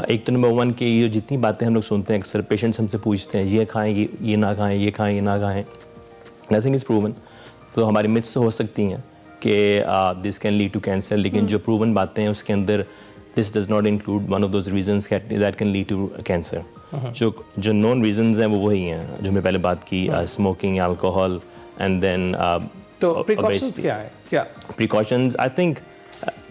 [SPEAKER 6] एक तो नंबर 1 की ये जितनी बातें हम लोग सुनते हैं, अक्सर पेशेंट्स हमसे पूछते हैं ये खाएं, ये ना खाएं, ये खाएं, ये ना खाएं, नथिंग इज़ प्रूवन। तो हमारी मिथ्स तो हो सकती हैं कि this can lead to cancer, लेकिन जो प्रूवन बातें हैं उसके अंदर this does not include one of those reasons that can lead to cancer. जो नॉन रीजंस हैं वो वही हैं जो मैं पहले बात की, स्मोकिंग, अल्कोहल एंड देन
[SPEAKER 2] तो प्रिकॉशंस क्या है? क्या
[SPEAKER 6] precautions? I think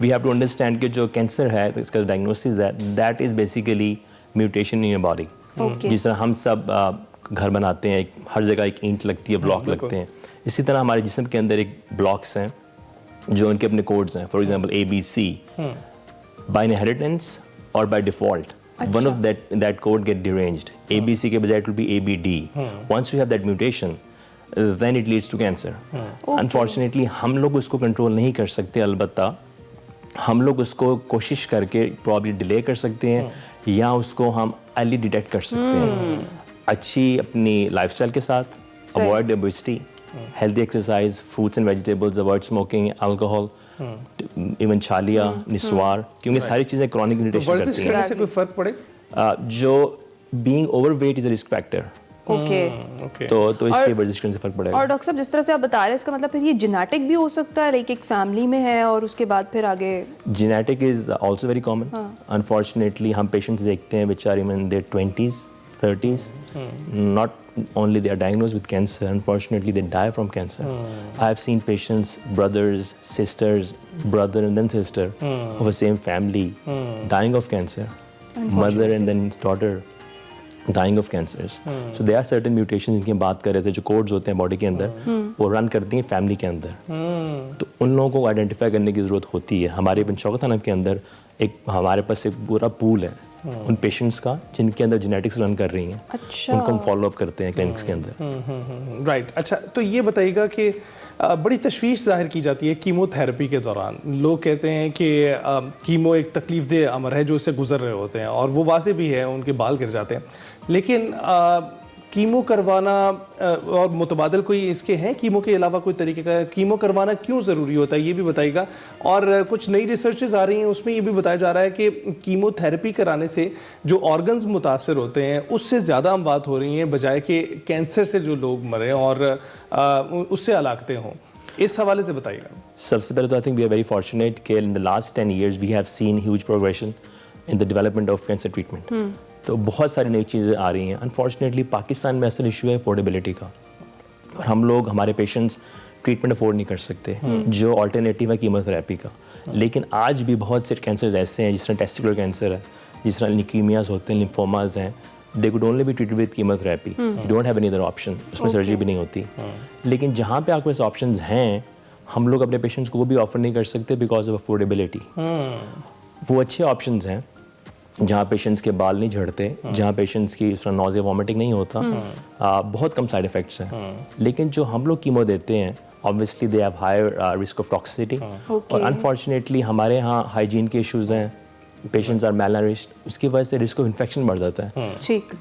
[SPEAKER 6] we have to understand कि जो कैंसर है तो इसका डायग्नोसिस है, that is basically mutation in your body. जिस तरह हम सब घर बनाते हैं, हर जगह एक ईंट लगती है, ब्लॉक लगते हैं, इसी तरह हमारे जिस्म के अंदर एक ब्लॉक्स हैं जो उनके अपने कोड्स हैं। For example ABC, by inheritance और by default one of that code get deranged. ABC के बजाय it will be ABD. Once you have that mutation, then it leads to cancer. Unfortunately हम लोग उसको कंट्रोल नहीं कर सकते, अलबत्ता हम लोग उसको कोशिश करके प्रॉब्ली डिले कर सकते हैं या उसको हम अर्ली डिटेक्ट कर सकते हैं अच्छी अपनी लाइफस्टाइल के साथ, avoid obesity, healthy exercise, fruits and vegetables, avoid smoking, alcohol, even छालिया, निस्वार, क्योंकि सारी चीज़ें क्रॉनिक इरिटेशन
[SPEAKER 2] वर्जिश
[SPEAKER 6] करती हैं।
[SPEAKER 2] करने से कोई फर्क पड़े?
[SPEAKER 6] जो being overweight is a risk factor,
[SPEAKER 1] okay.
[SPEAKER 6] तो इसलिए वर्जिश करने से फर्क पड़ेगा।
[SPEAKER 1] और डॉक्टर साहब जिस तरह से आप बता रहे हैं इसका मतलब फिर ये जेनेटिक भी हो सकता है, लाइक एक फैमिली में है और उसके बाद फिर आगे
[SPEAKER 6] genetic is also very common. Unfortunately हम पेशेंट्स देखते हैं which are in their 20s 30s, not only they are diagnosed with cancer, unfortunately they die from cancer. I have seen patients, brothers, sisters, brother and then sister of a same family dying of cancer, mother and then daughter dying of cancers. So there are certain mutations जिनकी हम बात कर रहे थे जो codes होते हैं body के अंदर, वो रन करती हैं फैमिली के अंदर। तो उन लोगों को आइडेंटिफाई करने की ज़रूरत होती है। हमारे पंचौका थाना के अंदर हमारे पास एक पूरा पूल है उन पेशेंट्स का जिनके अंदर जेनेटिक्स रन कर रही हैं।
[SPEAKER 1] अच्छा।
[SPEAKER 6] उनको हम फॉलो अप करते हैं क्लिनिक्स के अंदर।
[SPEAKER 2] राइट। अच्छा, तो ये बताइएगा कि बड़ी तशवीश जाहिर की जाती है कीमोथेरेपी के दौरान। लोग कहते हैं कि कीमो एक तकलीफ दे अमर है जो इससे गुजर रहे होते हैं और वो वाज़े भी है, उनके बाल गिर जाते हैं, लेकिन कीमो करवाना और मुतबादल कोई इसके हैं कीमो के अलावा कोई तरीके का? कीमो करवाना क्यों ज़रूरी होता है ये भी बताइएगा। और कुछ नई रिसर्चेस आ रही हैं उसमें ये भी बताया जा रहा है कि कीमोथेरेपी कराने से जो ऑर्गन्स मुतासर होते हैं उससे ज़्यादा अमवात हो रही हैं बजाय कि कैंसर से जो लोग मरे और उससे हलाकतें हों। इस हवाले से बताइएगा।
[SPEAKER 6] सबसे पहले तो I think we are very fortunate कि in the last 10 years we have seen huge progression in the development of cancer treatment. तो बहुत सारी नई चीज़ें आ रही हैं। अनफॉर्चुनेटली पाकिस्तान में असल इशू है अफोर्डेबिलिटी का, और हम लोग हमारे पेशेंट्स ट्रीटमेंट अफोर्ड नहीं कर सकते जो अल्टरनेटिव है कीमोथेरेपी का। लेकिन आज भी बहुत से कैंसर ऐसे हैं जिस तरह टेस्टिकुलर कैंसर है, जिस तरह ल्यूकीमियाज होते हैं, लिम्फोमाज हैं, they could only be treated with chemotherapy. You don't have any other option, उसमें सर्जरी भी नहीं होती। लेकिन जहाँ पे आपके पास ऑप्शंस हैं हम लोग अपने पेशेंट्स को वो भी ऑफर नहीं कर सकते बिकॉज ऑफ अफोर्डेबिलिटी। वो अच्छे ऑप्शंस हैं जहाँ पेशेंट्स के बाल नहीं झड़ते, जहाँ पेशेंट्स की इस तरह नॉज़िया वॉमिटिंग नहीं होता, बहुत कम साइड इफ़ेक्ट्स हैं। लेकिन जो हम लोग कीमो देते हैं obviously they have higher risk of toxicity, और अनफॉर्चुनेटली हमारे यहाँ हाइजीन के इश्यूज़ हैं, पेशेंट्स आर मैलनरिश्ड, उसकी वजह से रिस्क ऑफ इन्फेक्शन बढ़ जाता है।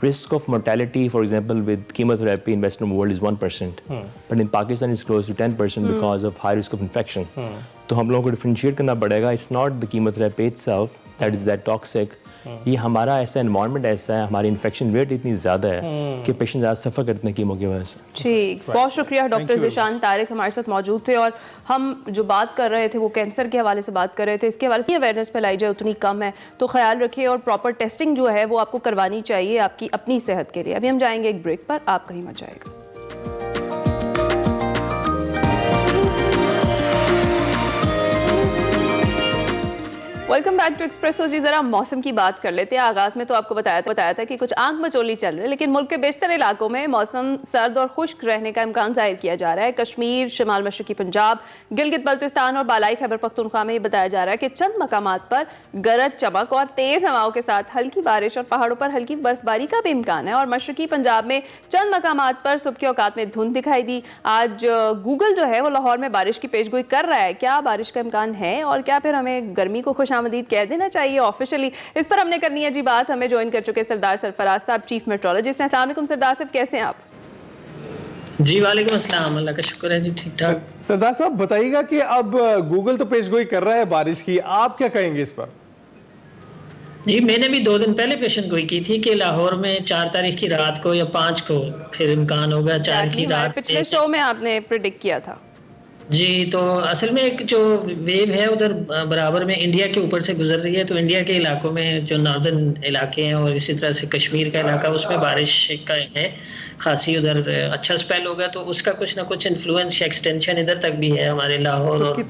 [SPEAKER 6] Risk of mortality for example with chemotherapy in western world is 1%, but in Pakistan is close to 10% because of high risk of infection. तो हम लोगों को डिफरेंशिएट करना पड़ेगा। It's not the chemotherapy itself that is that toxic, ये हमारा ऐसा environment ऐसा है, हमारी इन्फेक्शन रेट इतनी ज़्यादा है कि पेशेंट ज़्यादा सफ़र करते हैं कीमो की वजह से।
[SPEAKER 1] ठीक, बहुत शुक्रिया डॉक्टर ज़ीशान तारिक हमारे साथ मौजूद थे, और हम जो बात कर रहे थे वो कैंसर के हवाले से बात कर रहे थे। इसके हवाले से अवेयरनेस फैलाई जाए उतनी कम है, तो ख्याल रखिए और प्रॉपर टेस्टिंग जो है वो आपको करवानी चाहिए आपकी अपनी सेहत के लिए। अभी हम जाएंगे एक ब्रेक पर, आप कहीं मत जाएगा। Welcome back to Expresso. जी जरा मौसम की बात कर लेते हैं। आगाज में तो आपको बताया था कि कुछ आंख मचोली चल रही है, लेकिन मुल्क के बेशतर इलाकों में मौसम सर्द और खुश्क रहने का इम्कान जाहिर किया जा रहा है। कश्मीर, शिमाल मशरकी पंजाब, गिलगित बल्तिस्तान और बालाई खैबर पख्तूनख्वा में ये बताया जा रहा है कि चंद मकामात पर गरज चमक और तेज हवाओं के साथ हल्की बारिश और पहाड़ों पर हल्की बर्फबारी का भी इम्कान है। और मशरकी पंजाब में चंद मकामात पर सुबह के औकात में धुंध दिखाई दी। आज गूगल जो है वो लाहौर में बारिश की पेशगोई कर रहा है। क्या बारिश का इम्कान है और क्या फिर हमें गर्मी को खुशामदीद कह देना चाहिए ऑफिशियली? इस पर हमने करनी है जी बात। हमें ज्वाइन कर चुके सरदार सरफराज साहब, चीफ मेट्रोलॉजिस्ट हैं। अस्सलाम वालेकुम सरदार साहब, कैसे हैं आप?
[SPEAKER 7] जी वालेकुम अस्सलाम, अल्लाह का शुक्र है जी, ठीक ठाक।
[SPEAKER 2] सरदार साहब बताइएगा कि अब गूगल तो पेशगोई कर रहा है बारिश की, आप क्या कहेंगे इस पर?
[SPEAKER 7] जी मैंने भी 2 दिन पहले पेशन गोई की थी कि लाहौर में 4 तारीख की रात को या 5 को फिर इम्कान होगा 4 की रात।
[SPEAKER 1] पिछले शो में आपने प्रेडिक्ट किया था।
[SPEAKER 7] जी, तो असल में एक जो वेव है उधर बराबर में इंडिया के ऊपर से गुजर रही है, तो इंडिया के इलाकों में जो नॉर्दर्न इलाके हैं और इसी तरह से कश्मीर का इलाका, उसमें बारिश का है खासी, उधर अच्छा स्पेल होगा, तो उसका कुछ ना कुछ इन्फ्लुएंस या एक्सटेंशन इधर तक भी है हमारे लाहौर और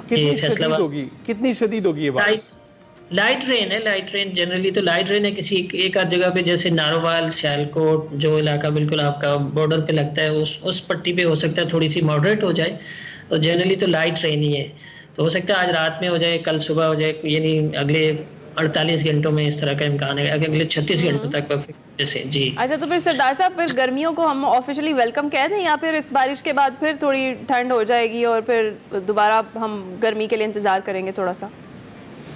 [SPEAKER 2] कितनी शदीद होगी ये बारिश?
[SPEAKER 7] लाइट रेन है, लाइट रेन जनरली तो लाइट रेन है। किसी एक आध जगह पे जैसे नारोवाल, सियालकोट जो इलाका बिल्कुल आपका बॉर्डर पे लगता है, उस पट्टी पे हो सकता है थोड़ी सी मॉडरेट हो जाए, और जनरली तो लाइट रेन ही है। तो हो सकता है आज रात में हो जाए, कल सुबह हो जाए, यानी अगले 48 घंटों में इस तरह का इम्कान है, अगले 36 घंटों तक जैसे। जी
[SPEAKER 1] अच्छा, तो फिर सरदार साहब फिर गर्मियों को हम ऑफिशियली वेलकम कह दें या फिर इस बारिश के बाद फिर थोड़ी ठंड हो जाएगी और फिर दोबारा हम गर्मी के लिए इंतजार करेंगे थोड़ा सा?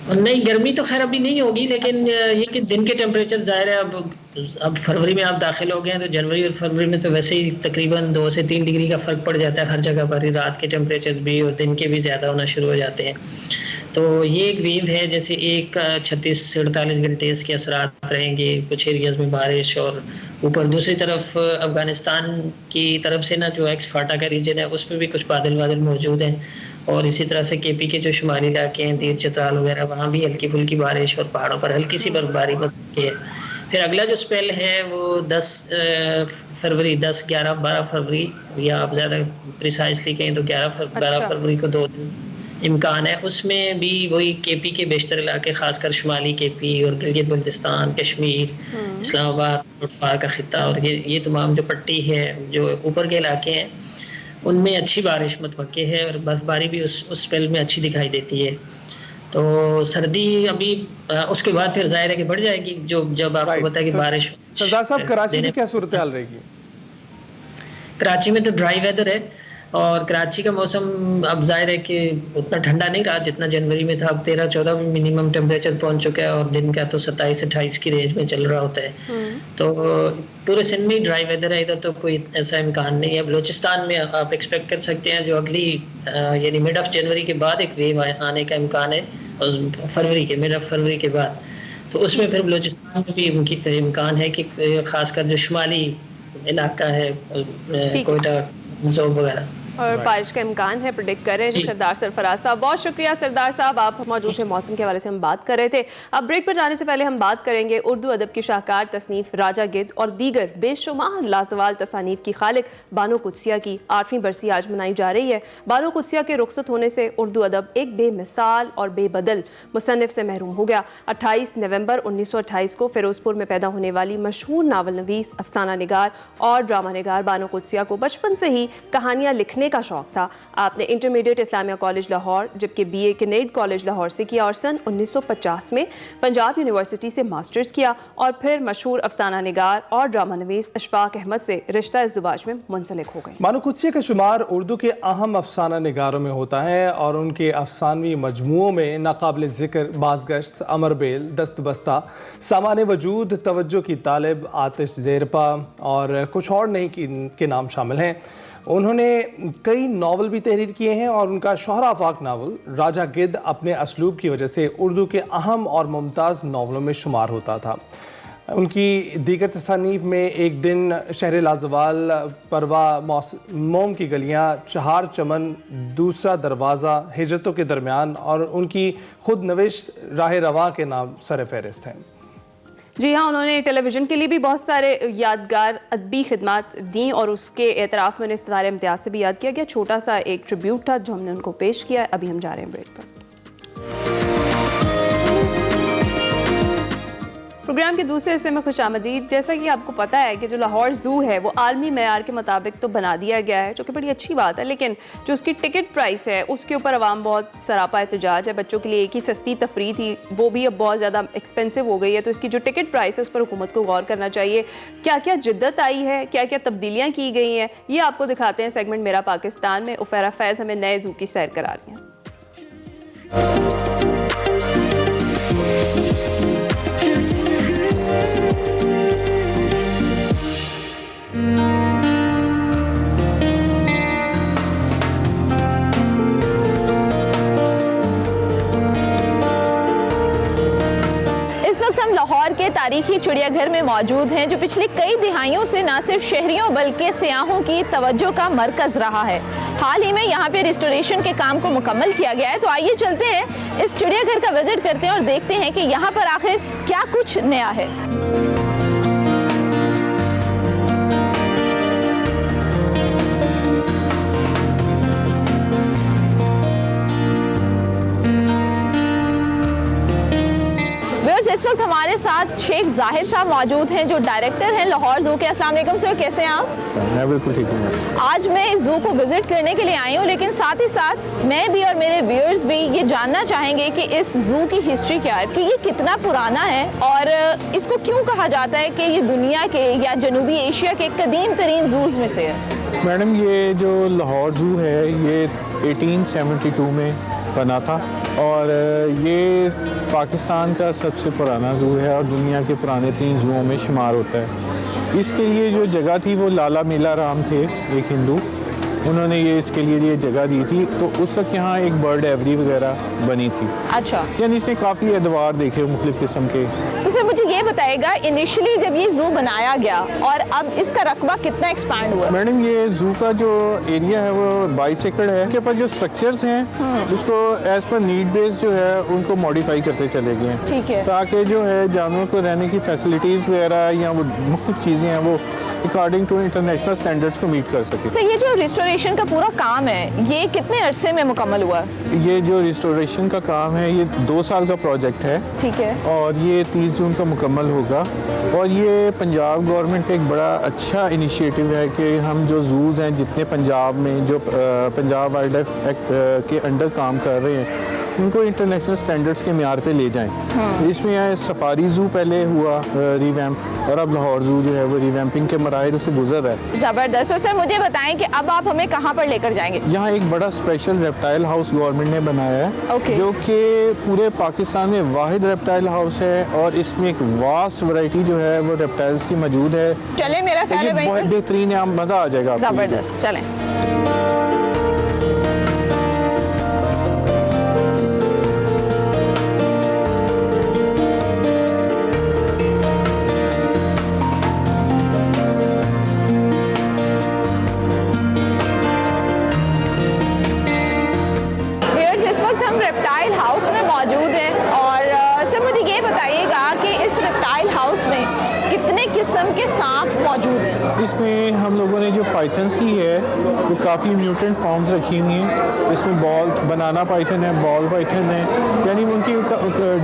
[SPEAKER 7] नहीं, गर्मी तो खैर अभी नहीं होगी, लेकिन ये कि दिन के टेम्परेचर ज़ाहिर है अब फरवरी में आप दाखिल हो गए हैं, तो जनवरी और फरवरी में तो वैसे ही तकरीबन 2 से 3 डिग्री का फ़र्क पड़ जाता है हर जगह पर ही, रात के टेम्परेचर भी और दिन के भी ज़्यादा होना शुरू हो जाते हैं। तो ये एक वेव है, जैसे एक 36 से 48 घंटे इसके असरात रहेंगे, कुछ एरियाज़ में बारिश, और ऊपर दूसरी तरफ अफ़गानिस्तान की तरफ से ना जो एक्स फाटा का रीजन है उसमें भी कुछ बादल मौजूद हैं, और इसी तरह से केपी के जो शुमाली इलाके हैं, तीर चित्राल वगैरह, वहाँ भी हल्की फुल्की बारिश और पहाड़ों पर हल्की सी बर्फबारी हो सकती है। फिर अगला जो स्पेल है वो 10 फरवरी, 10, 11, 12 फरवरी, या आप ज़्यादा प्रिसाइसली कहें तो 12 फरवरी को 2 दिन इम्कान है। उसमें भी वही केपी के बेशतर इलाके, खासकर शुमाली केपी और गिलगित बल्तिस्तान, कश्मीर, इस्लामाबाद, पटवार का खिता, और ये तमाम जो पट्टी है, जो ऊपर के इलाके हैं, उनमें अच्छी बारिश मुतवक्के है, और बर्फबारी भी उस स्पेल में अच्छी दिखाई देती है। तो सर्दी अभी उसके बाद फिर जाहिर है कि बढ़ जाएगी, जब आपको पता है कि बारिश।
[SPEAKER 2] सरदार साहब, कराची में क्या सूरत हाल रहेगी?
[SPEAKER 7] कराची में तो ड्राई वेदर है, और कराची का मौसम अब जाहिर है कि उतना ठंडा नहीं रहा जितना जनवरी में था। अब 13-14 में मिनिमम टेम्परेचर पहुंच चुका है, और दिन का तो 27-28 की रेंज में चल रहा होता है। तो पूरे सिंध में ड्राई वेदर है, इधर तो कोई ऐसा इम्कान नहीं है। बलूचिस्तान में आप एक्सपेक्ट कर सकते हैं जो अगली यानी मिड ऑफ जनवरी के बाद एक वेव आने का इम्कान है, और मिड ऑफ फरवरी के बाद, तो उसमें फिर बलूचिस्तान में भी उनकी इम्कान है कि खासकर जो शुमाली इलाका है, कोयटा, जोब वगैरह,
[SPEAKER 1] और बारिश का इम्कान है, प्रेडिक्ट कर रहे हैं सरदार सरफराज साहब। बहुत शुक्रिया सरदार साहब, आप मौजूद थे, मौसम के हवाले से हम बात कर रहे थे। अब ब्रेक पर जाने से पहले हम बात करेंगे उर्दू अदब की शाहकार तसनीफ राजा गिद्ध और दीगर बेशुमार लाजवाल तसानीफ की खालिक बानो कुदसिया की 8वीं बरसी आज मनाई जा रही है। बानो कुदसिया के रुखसत होने से उर्दू अदब एक बेमिसाल और बेबदल मुसन्निफ से महरूम हो गया। 28 नवंबर 1928 को फिरोजपुर में पैदा होने वाली मशहूर नावल नवीस, अफसाना निगार और ड्रामा निगार बानो कुदसिया को बचपन से ही कहानियाँ लिखने का शौक था। आपने इंटरमीडिएट इस्लामिया कॉलेज लाहौर, जबकि बीए कनेड कॉलेज लाहौर से किया, और सन 1950 में पंजाब यूनिवर्सिटी से मास्टर्स किया, और फिर मशहूर अफसाना निगार और ड्रामा नवीस अशफाक अहमद से रिश्ता इज़्दिवाज में मुंसलिक हो गए।
[SPEAKER 2] बानो कुदसिया का शुमार उर्दू के अहम अफसाना निगारों में होता है, और उनके अफसानवी मजमुओं में नाकाबिल ज़िक्र बाज़गश्त, अमरबेल, दस्तबस्ता, सामान वजूद, तवज्जो की तालिब, आतिश ज़ेरपा और कुछ और नहीं के नाम शामिल हैं। उन्होंने कई नावल भी तहरीर किए हैं, और उनका शोहरा आफाक नावल राजा गिद्ध अपने असलूब की वजह से उर्दू के अहम और मुमताज़ नावलों में शुमार होता था। उनकी दीगर तसानीफ में एक दिन, शहर लाजवाल, परवा, मोम की गलियाँ, चहार चमन, दूसरा दरवाज़ा, हिजरतों के दरमियान, और उनकी खुद नविश्त राह रवां के नाम सर फहरिस्त हैं।
[SPEAKER 1] जी हाँ, उन्होंने टेलीविज़न के लिए भी बहुत सारे यादगार अदबी खिदमात दी, और उसके एतराफ़ में उन्हें सितारे इम्तियाज़ से भी याद किया गया। छोटा सा एक ट्रिब्यूट था जो हमने उनको पेश किया है। अभी हम जा रहे हैं ब्रेक पर। प्रोग्राम के दूसरे हिस्से में खुशामदीद। जैसा कि आपको पता है कि जो लाहौर ज़ू है वो आलमी मेयार के मुताबिक तो बना दिया गया है, जो कि बड़ी अच्छी बात है, लेकिन जो उसकी टिकट प्राइस है उसके ऊपर अवाम बहुत सरापा एहतजाज है। बच्चों के लिए एक ही सस्ती तफरी थी, वो भी अब बहुत ज़्यादा एक्सपेंसिव हो गई है, तो इसकी जो टिकट प्राइस है उस पर हुकूमत को गौर करना चाहिए। क्या क्या जिद्दत आई है, क्या क्या तब्दीलियाँ की गई हैं, ये आपको दिखाते हैं सेगमेंट मेरा पाकिस्तान में। उफैरा फैज़ हमें नए ज़ू की सैर करा रही हैं।
[SPEAKER 8] हम लाहौर के तारीखी चिड़ियाघर में मौजूद हैं, जो पिछली कई दिहाइयों से न सिर्फ शहरियों बल्कि सियाहों की तवज्जो का मरकज़ रहा है। हाल ही में यहाँ पे रिस्टोरेशन के काम को मुकम्मल किया गया है, तो आइए चलते हैं इस चिड़ियाघर का विजिट करते हैं और देखते हैं कि यहाँ पर आखिर क्या कुछ नया है। इस वक्त हमारे साथ शेख जाहिद साहब मौजूद हैं, जो डायरेक्टर हैं लाहौर ज़ू के। अस्सलाम वालेकुम सर, कैसे हैं आप?
[SPEAKER 9] मैं बिल्कुल ठीक हूँ।
[SPEAKER 8] आज मैं इस ज़ू को विजिट करने के लिए आई हूँ, लेकिन साथ ही साथ मैं भी और मेरे व्यूअर्स भी ये जानना चाहेंगे कि इस ज़ू की हिस्ट्री क्या है, कि ये कितना पुराना है और इसको क्यों कहा जाता है कि ये दुनिया के या जनूबी एशिया के कदीम तरीन ज़ूज़ में से है।
[SPEAKER 9] मैडम, ये जो लाहौर ज़ू है ये 1872 में बना था और ये पाकिस्तान का सबसे पुराना ज़ू है और दुनिया के पुराने 3 ज़ूओं में शुमार होता है। इसके लिए जो जगह थी वो लाला मेला राम थे, एक हिंदू, उन्होंने ये इसके लिए ये जगह दी थी। तो उस वक्त यहाँ एक बर्ड एवरी वगैरह बनी थी।
[SPEAKER 8] अच्छा,
[SPEAKER 9] यानी इसने काफ़ी एतवार देखे मुख्तलिफ किस्म के।
[SPEAKER 8] तो सर मुझे ये बताएगा, इनिशियली जब ये जू बनाया गया और अब इसका रकबा कितना एक्सपैंड हुआ?
[SPEAKER 9] मैडम ये जू का जो एरिया है वो 22 एकड़ है। उसके पास जो स्ट्रक्चर्स हैं उसको एज पर नीड बेस जो है उनको मॉडिफाई करते चले गए हैं,
[SPEAKER 8] ठीक है,
[SPEAKER 9] ताकि जो है जानवरों को रहने की फैसिलिटीज़ वगैरह या वो मुख्तलिफ चीज़ें हैं वो अकॉर्डिंग टू इंटरनेशनल स्टैंडर्ड्स को मीट कर सके।
[SPEAKER 8] सर ये जो रिस्टोरेशन का पूरा काम है ये कितने अरसे में मुकम्मल हुआ?
[SPEAKER 9] ये जो रिस्टोरेशन का काम है ये 2 साल का प्रोजेक्ट है,
[SPEAKER 8] ठीक है,
[SPEAKER 9] और ये 30 जून को मुकम्मल होगा। और ये पंजाब गवर्नमेंट का एक बड़ा अच्छा इनिशिएटिव है कि हम जो जूज़ हैं जितने पंजाब में जो पंजाब वाइल्ड लाइफ एक्ट के अंडर काम कर रहे हैं उनको इंटरनेशनल स्टैंडर्ड्स के म्यार पे ले जाएं। इसमें सफारी ज़ू पहले हुआ रिवैम्प, और अब लाहौर ज़ू जो है वो रिवैम्पिंग के मराहिल से गुजर रहा है।
[SPEAKER 8] ज़बरदस्त। तो सर मुझे बताएं कि अब आप हमें कहाँ पर लेकर जाएंगे?
[SPEAKER 9] यहाँ एक बड़ा स्पेशल रेप्टाइल हाउस गवर्नमेंट ने बनाया है,
[SPEAKER 8] ओके,
[SPEAKER 9] जो कि पूरे पाकिस्तान में वाहिद रेप्टाइल हाउस है और इसमें एक वास्ट वैरायटी जो है वो रेप्टाइल्स की मौजूद है।
[SPEAKER 8] चले, मेरा ख्याल
[SPEAKER 9] ये
[SPEAKER 8] है
[SPEAKER 9] बहुत बेहतरीन है, मज़ा आ जाएगा आपको।
[SPEAKER 8] ज़बरदस्त, चलें। रेप्टाइल हाउस में मौजूद है और सर मुझे ये बताइएगा कि इस रेप्टाइल हाउस में कितने किस्म के सांप मौजूद हैं?
[SPEAKER 9] इसमें हम लोगों ने जो पाइथन्स की है वो काफ़ी म्यूटेंट फॉर्म्स रखी हुई हैं। इसमें बॉल बनाना पाइथन है, बॉल पाइथन है, यानी उनकी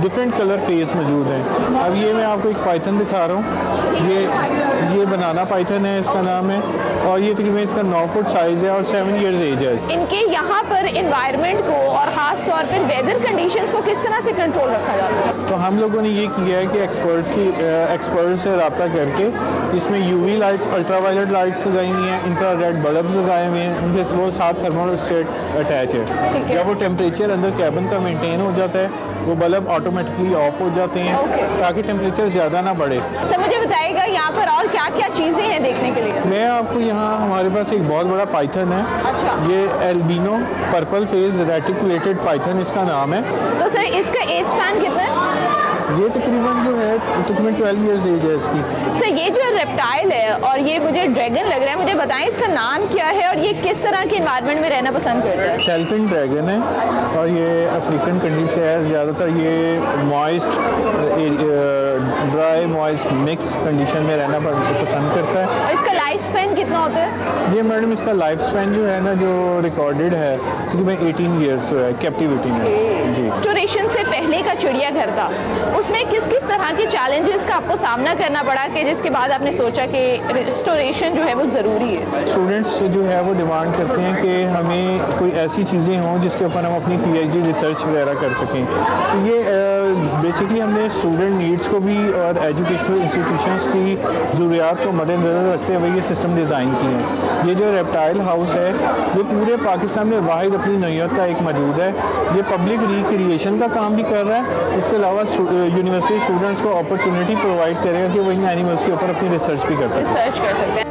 [SPEAKER 9] डिफरेंट कलर फेस मौजूद हैं। अब ये मैं आपको एक पाइथन दिखा रहा हूँ, ये बनाना पाइथन है इसका नाम है, और ये तकरीबन इसका 9 फुट साइज़ है और 7 ईयर्स एज है।
[SPEAKER 8] इनके यहाँ पर इन्वायरमेंट को और ख़ास तौर पर वेदर कंडीशंस को किस तरह से कंट्रोल रखा जाता है?
[SPEAKER 9] तो हम लोगों ने ये किया है कि एक्सपर्ट से रब्ता करके इसमें यूवी लाइट्स, अल्ट्रावायलेट लाइट्स लगाई हुई हैं, इंफ्रारेड बल्ब्स लगाए हुए हैं, उनके वो साथ थर्मोस्टेट अटैच है। जब वो टेम्परेचर अंदर कैबिन का मेंटेन हो जाता है वो बल्ब ऑटोमेटिकली ऑफ हो जाते हैं, ताकि टेम्परेचर ज़्यादा ना बढ़े।
[SPEAKER 8] सर मुझे बताइएगा यहाँ पर और क्या क्या चीज़ें हैं देखने के लिए?
[SPEAKER 9] मैं आपको यहाँ हमारे पास एक बहुत बड़ा पाइथन है।
[SPEAKER 8] अच्छा,
[SPEAKER 9] ये albino purple face reticulated Python इसका नाम है।
[SPEAKER 8] तो सर इसका एज स्पैन कितना है?
[SPEAKER 9] ये तकरीबन जो है तकरीबन 12 ईयर्स एज है इसकी।
[SPEAKER 8] सर ये जो रेप्टाइल है और ये मुझे ड्रैगन लग रहा है, मुझे बताएं इसका नाम क्या है और ये किस तरह के एनवायरनमेंट में रहना पसंद करता है?
[SPEAKER 9] सेल्फिन ड्रैगन है और ये अफ्रीकन कंट्री से है। ज़्यादातर ये moist dry moist mix condition में रहना पसंद करता है।
[SPEAKER 8] और इसका लाइफ स्पैन कितना होता है?
[SPEAKER 9] ये मैडम इसका लाइफ स्पैन जो है ना जो रिकॉर्डेड है तकरीबन 18 ईयर्स है कैप्टिविटी में। जी,
[SPEAKER 8] रिस्टोरेशन से पहले का चिड़ियाघर था, उसमें किस किस तरह के चैलेंजेस का आपको सामना करना पड़ा कि जिसके बाद आपने सोचा कि रिस्टोरेशन जो है वो ज़रूरी है?
[SPEAKER 9] स्टूडेंट्स जो है वो डिमांड करते हैं कि हमें कोई ऐसी चीज़ें हों जिसके ऊपर हम अपनी PhD रिसर्च वगैरह कर सकें। तो ये बेसिकली हमने स्टूडेंट नीड्स को भी और एजुकेशनल इंस्टीट्यूशंस की ज़रूरियात को मद्देनज़र रखते हुए ये सिस्टम डिज़ाइन किए हैं। ये जो रेप्टाइल हाउस है ये पूरे पाकिस्तान में वाहिद अपनी नौइयत का एक मौजूद है। ये पब्लिक रिक्रिएशन का काम भी कर रहा है, इसके अलावा यूनिवर्सिटी स्टूडेंट्स को अपॉर्चुनिटी प्रोवाइड करेगा कि वो इन एनिमल्स के ऊपर अपनी रिसर्च भी कर सकें।
[SPEAKER 8] रिसर्च कर सकते हैं।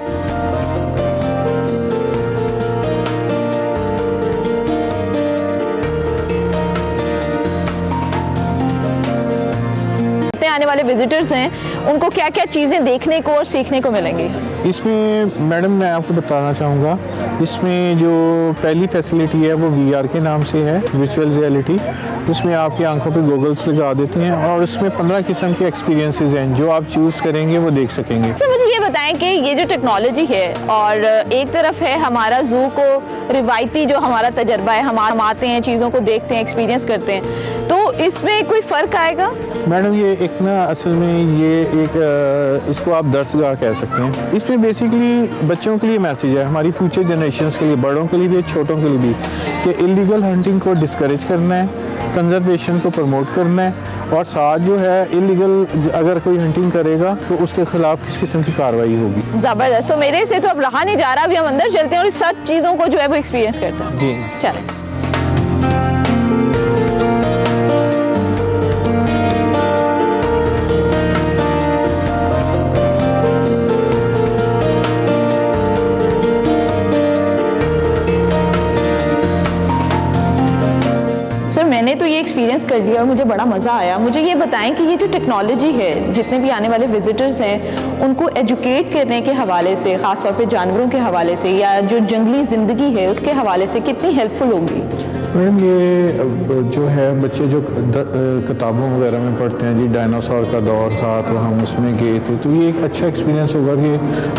[SPEAKER 8] आने वाले विजिटर्स हैं उनको क्या क्या चीज़ें देखने को और सीखने को मिलेंगी?
[SPEAKER 9] इसमें मैडम मैं आपको बताना चाहूँगा, इसमें जो पहली फैसिलिटी है वो VR के नाम से है, वर्चुअल रियलिटी। उसमें आपकी आंखों पे गॉगल्स लगा देते हैं और उसमें 15 किस्म के एक्सपीरियंसेस हैं जो आप चूज़ करेंगे वो देख सकेंगे।
[SPEAKER 8] सर मुझे ये बताएं कि ये जो टेक्नोलॉजी है और एक तरफ है हमारा जू को रिवायती जो हमारा तजर्बा है, हम आते हैं चीज़ों को देखते हैं, एक्सपीरियंस करते हैं, तो इसमें कोई फ़र्क आएगा?
[SPEAKER 9] मैडम ये एक ना असल में ये एक इसको आप दर्सगाह कह सकते हैं। इसमें बेसिकली बच्चों के लिए मैसेज है, हमारी फ्यूचर जनरेशंस के लिए, बड़ों के लिए भी, छोटों के लिए भी, कि इलीगल हंटिंग को डिस्करेज करना है, कंजर्वेशन को प्रमोट करना है और साथ जो है इलीगल अगर कोई हंटिंग करेगा तो उसके खिलाफ किस किस्म की कार्रवाई होगी।
[SPEAKER 8] ज़बरदस्त। तो मेरे से तो अब रहा नहीं जा रहा, अभी हम अंदर चलते हैं और इस सब चीज़ों को जो है वो एक्सपीरियंस करते हैं।
[SPEAKER 9] जी
[SPEAKER 8] चलें। लिया और मुझे बड़ा मज़ा आया। मुझे ये बताएं कि ये जो टेक्नोलॉजी है, जितने भी आने वाले विजिटर्स हैं उनको एजुकेट करने के हवाले से, ख़ास तौर पे जानवरों के हवाले से या जो जंगली ज़िंदगी है उसके हवाले से कितनी हेल्पफुल होगी?
[SPEAKER 9] मैडम ये जो है बच्चे जो किताबों वगैरह में पढ़ते हैं जी, डायनासोर का दौर था तो हम उसमें गए थे, तो ये एक अच्छा एक्सपीरियंस होगा कि